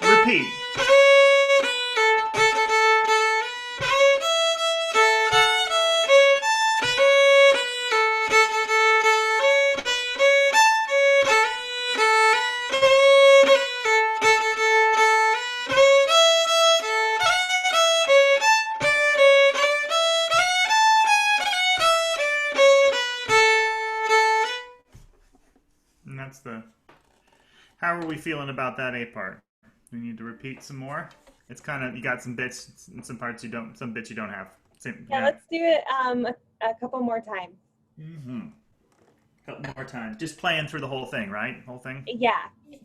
Repeat. How are we feeling about that A part? We need to repeat some more. It's kind of, you got some bits and some parts you don't, some bits you don't have. Yeah, let's do it a couple more times. Mm-hmm. Couple more times. Just playing through the whole thing, right? Whole thing? Yeah,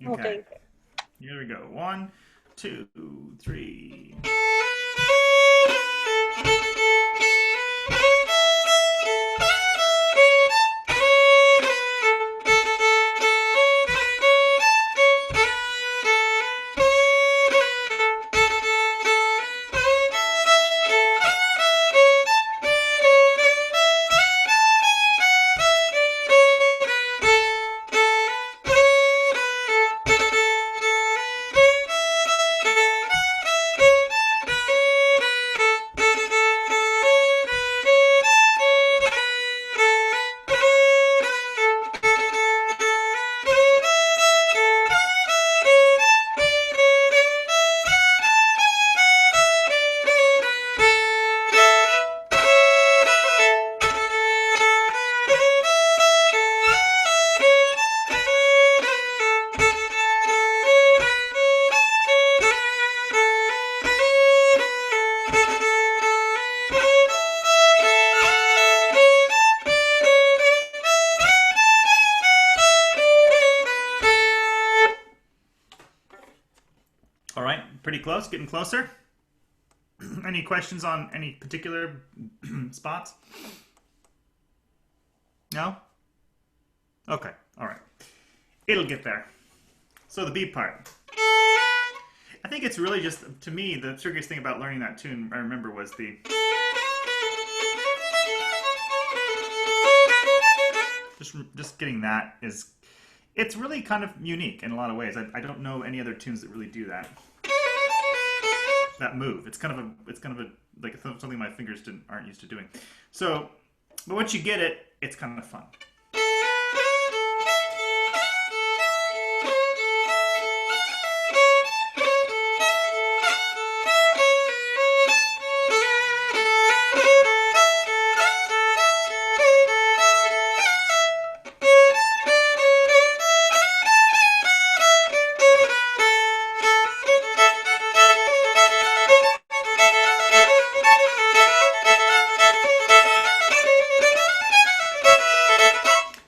whole Okay. thing. Here we go. 1, 2, 3. All right, pretty close, getting closer. Any questions on any particular spots? No? Okay, all right. It'll get there. So the B part. I think it's really just, to me, the trickiest thing about learning that tune, I remember, was the... Just getting that is... It's really kind of unique in a lot of ways. I don't know any other tunes that really do that. That move. It's kind of a like something my fingers aren't used to doing. So, but once you get it, it's kind of fun.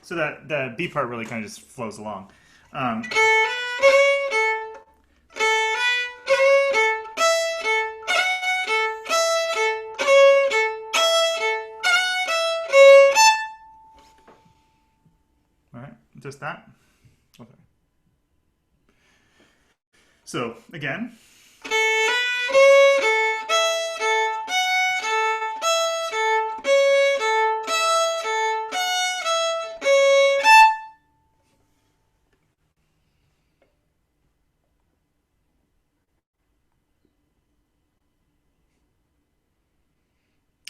So that the B part really kind of just flows along. All right, just that. Okay. So again.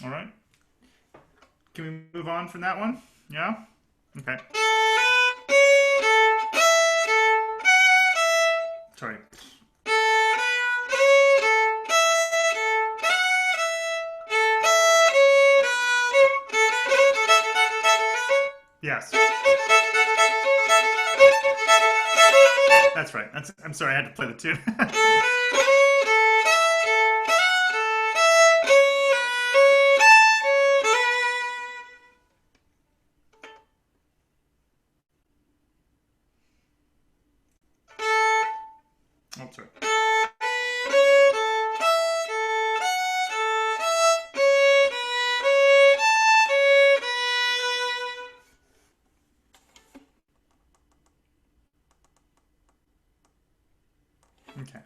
All right. Can we move on from that one? Yeah? Okay. Sorry. Yes. That's right. I'm sorry, I had to play the tune. Oh, sorry. Okay,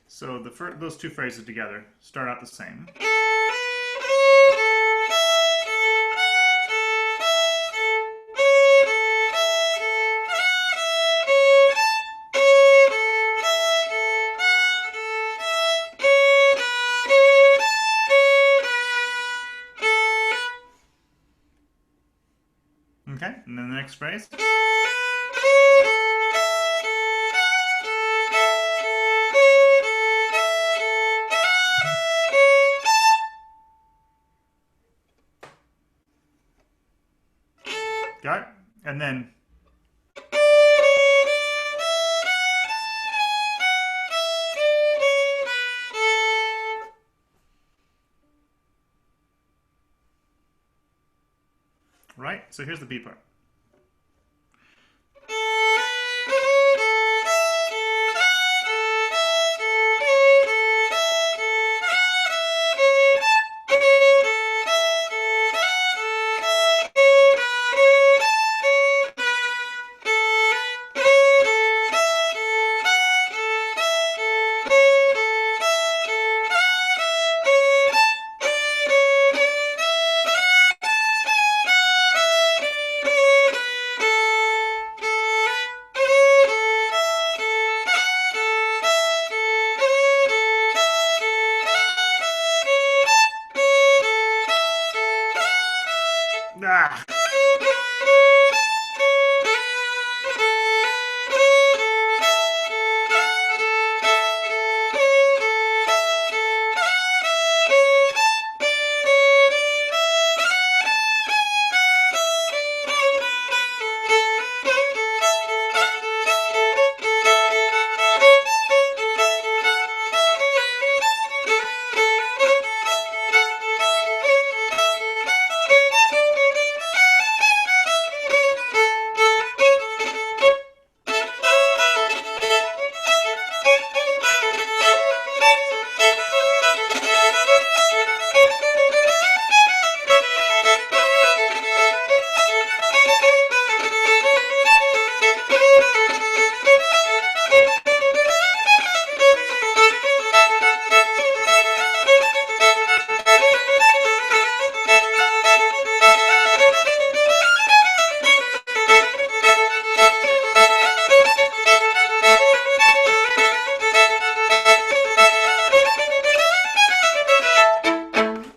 so those two phrases together start out the same. Okay, and then the next phrase. Got it? And then Right? So here's the B part. Ah.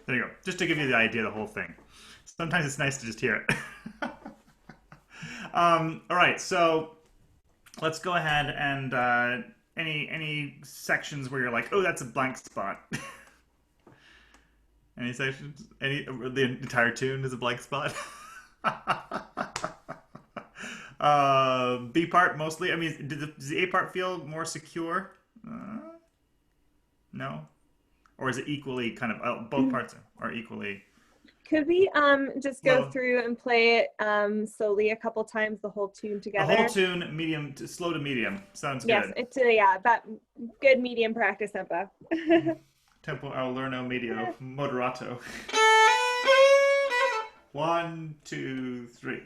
There you go. Just to give you the idea of the whole thing. Sometimes it's nice to just hear it. All right, so let's go ahead and any sections where you're like, oh, that's a blank spot. Any sections? The entire tune is a blank spot. B part mostly. I mean, does the A part feel more secure? No, or is it equally kind of both parts are equally? Could we just go Well, through and play it slowly a couple times, the whole tune together? The whole tune, medium to slow to medium. Sounds good. Yes, it's yeah, that good medium practice tempo. Tempo Aulerno medio moderato. 1, 2, 3.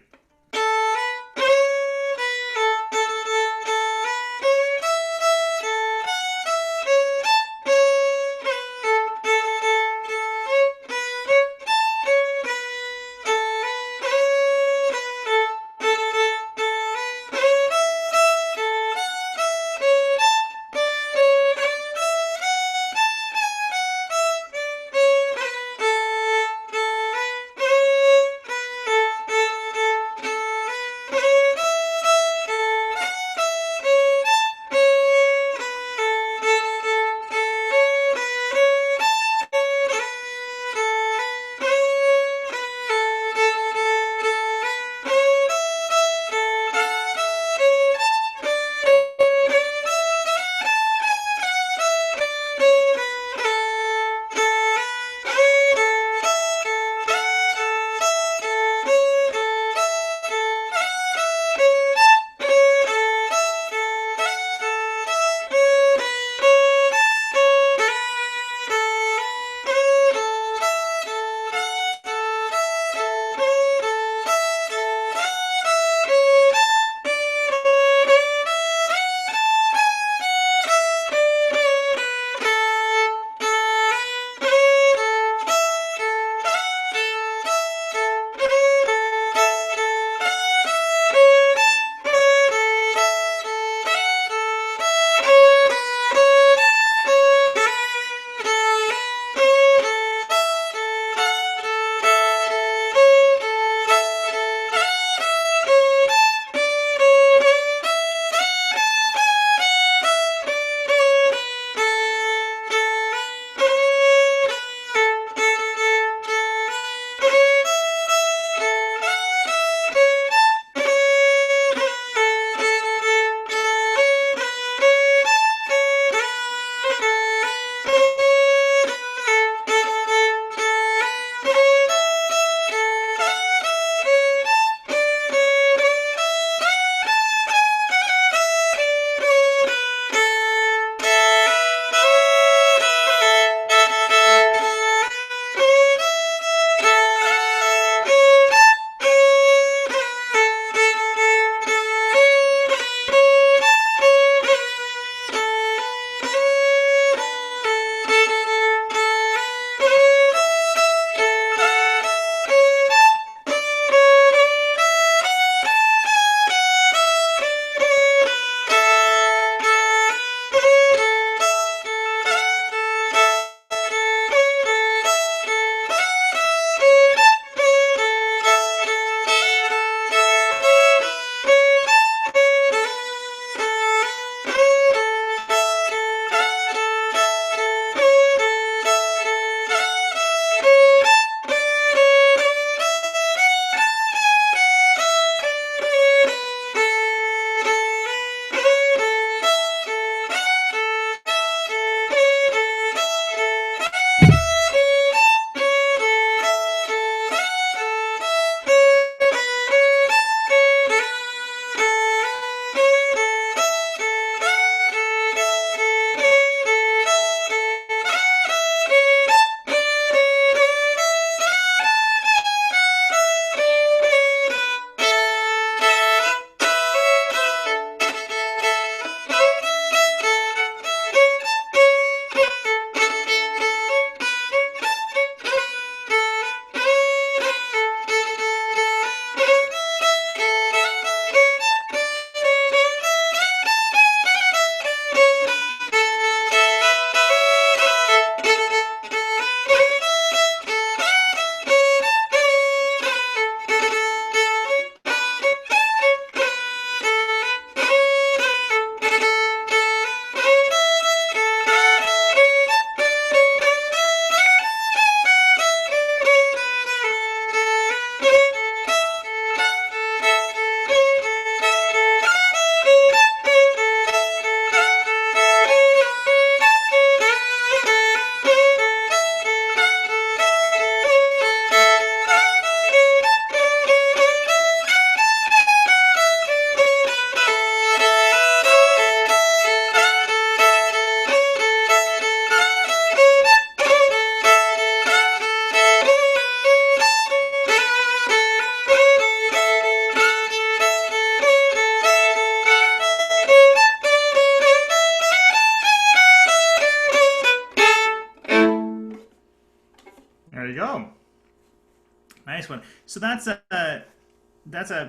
Nice one. So that's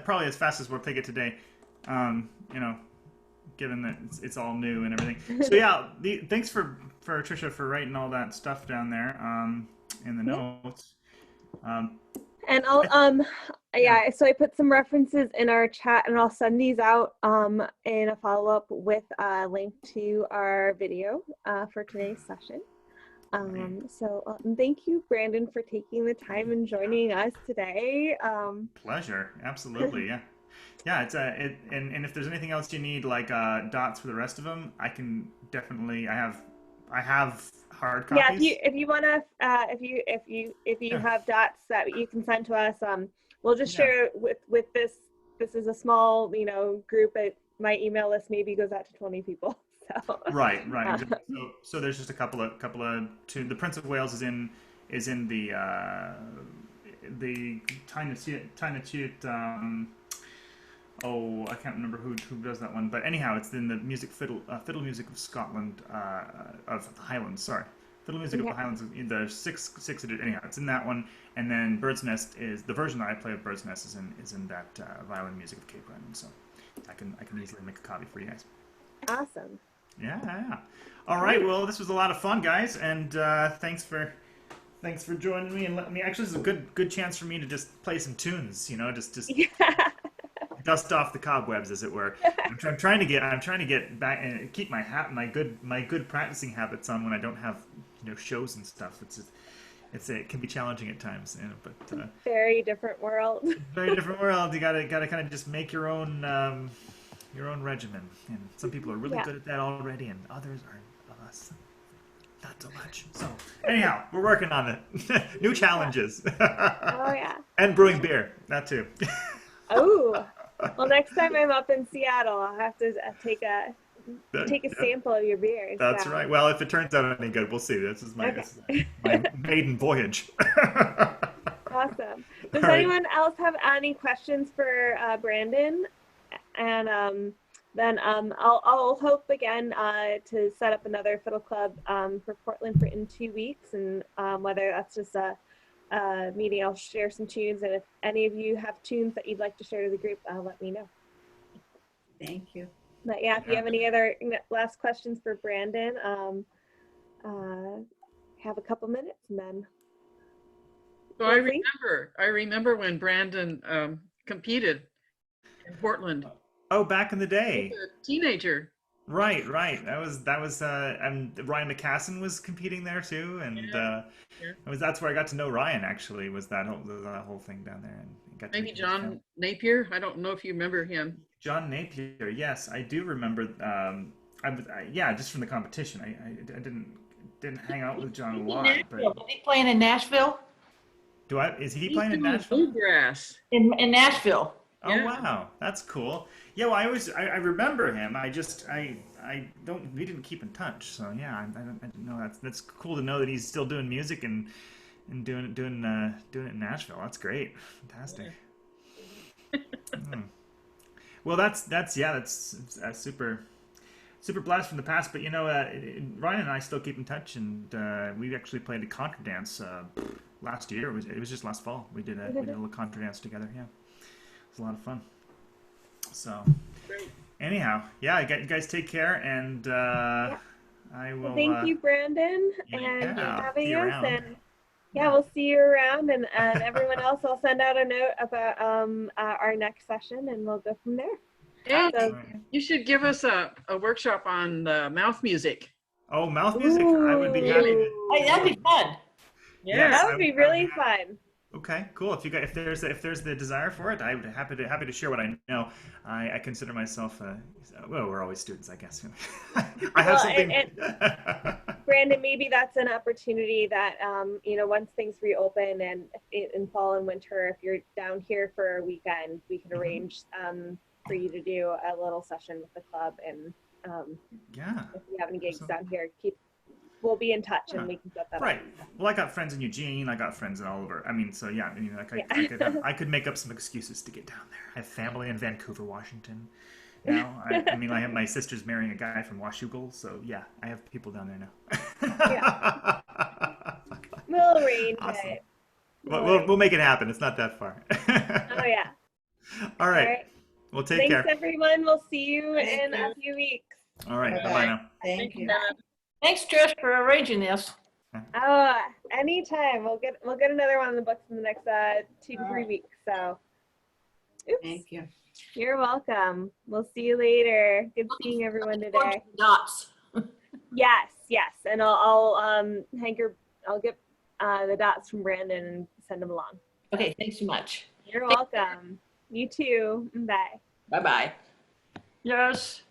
probably as fast as we'll take it today. You know, given that it's all new and everything. So yeah, thanks for Trisha for writing all that stuff down there in the notes. And I'll yeah, so I put some references in our chat, and I'll send these out in a follow-up with a link to our video for today's session. So thank you, Brandon, for taking the time and joining us today. Pleasure, absolutely, yeah. Yeah, it's and if there's anything else you need, like dots for the rest of them, I can definitely. I have hard copies. Yeah, if you wanna, if you have dots that you can send to us, we'll just share with this. This is a small, group. My email list maybe goes out to 20 people. So. Right. Exactly. So there's just a couple of tunes. The Prince of Wales is in the Tainatute. Oh, I can't remember who does that one, but anyhow, it's in the fiddle music of Scotland, of the Highlands. Sorry, fiddle music of the Highlands. The six edition. Anyhow, it's in that one, and then Bird's Nest is the version that I play of Bird's Nest is in that violin music of Cape Breton. So I can easily make a copy for you guys. Awesome. Yeah. All right. Well, this was a lot of fun, guys, and thanks for joining me and letting me. Actually, this is a good chance for me to just play some tunes. Just. Dust off the cobwebs, as it were. I'm trying to get back and keep my good practicing habits on when I don't have shows and stuff. It can be challenging at times, but very different world. Very different world. You gotta kind of just make your own regimen, and some people are really good at that already, and others are not so much. So anyhow, we're working on it. New challenges. Oh yeah. And brewing beer, that too. Oh. Well, next time I'm up in Seattle, I'll have to take a sample of your beer. That's right. Well, if it turns out any good, we'll see. This is my maiden voyage. Awesome. Does anyone else have any questions for Brandon? And then I'll hope again to set up another Fiddle Club for Portland in 2 weeks, and whether that's just a meeting, I'll share some tunes, and if any of you have tunes that you'd like to share to the group, let me know. Thank you. But yeah, if you have any other last questions for Brandon, have a couple minutes, and then. So I remember when Brandon competed in Portland. Oh, back in the day. He was a teenager. Right. That was and Ryan McCassin was competing there too, and that's where I got to know Ryan. Actually, was that whole thing down there, and got maybe John Napier. I don't know if you remember him. John Napier, yes, I do remember. Just from the competition. I didn't hang out with John a lot. But... Is he playing in Nashville? Is he playing in Nashville? Bluegrass. In Nashville. Oh wow, that's cool. Yeah, well, I remember him. We didn't keep in touch. So yeah, I didn't know that's cool to know that he's still doing music and doing it in Nashville. That's great, fantastic. Yeah. Well, that's a super blast from the past. But Ryan and I still keep in touch, and we actually played a contra dance last year. It was just last fall. We did a little contra dance together. Yeah. It was a lot of fun. So, anyhow, yeah, you guys take care, and I will. Thank you, Brandon, and having us, and we'll see you around, and everyone else. I'll send out a note about our next session, and we'll go from there. Yeah, so, you should give us a workshop on mouth music. Oh, mouth music! I would be happy to. Hey, that'd be fun. Yeah, that would be really fun. Okay, cool. If there's the desire for it, I would happy to share what I know. I consider myself we're always students, I guess. I have something. And Brandon, maybe that's an opportunity that once things reopen and in fall and winter, if you're down here for a weekend, we can arrange for you to do a little session with the club, and if you have any gigs down here, we'll be in touch and we can set that up. Right. Well, I got friends in Eugene. I got friends in Oliver. I mean, so yeah. I mean, I could make up some excuses to get down there. I have family in Vancouver, Washington. I have my sister's marrying a guy from Washougal, so yeah, I have people down there now. We'll arrange it. We'll make it happen. It's not that far. Oh yeah. All right. Well, take Thanks, care. everyone. We'll see you Thank in a you. few weeks. All right. Bye-bye. Bye now. Thank you. Thanks, Trish, for arranging this. Oh, anytime. We'll get another one in the books in the next 2 to 3 weeks. So, oops. Thank you. You're welcome. We'll see you later. Good seeing everyone today. Dots. Yes, and I'll get the dots from Brandon and send them along. Okay, thanks so much. You're welcome. You too. Bye. Bye-bye. Yes.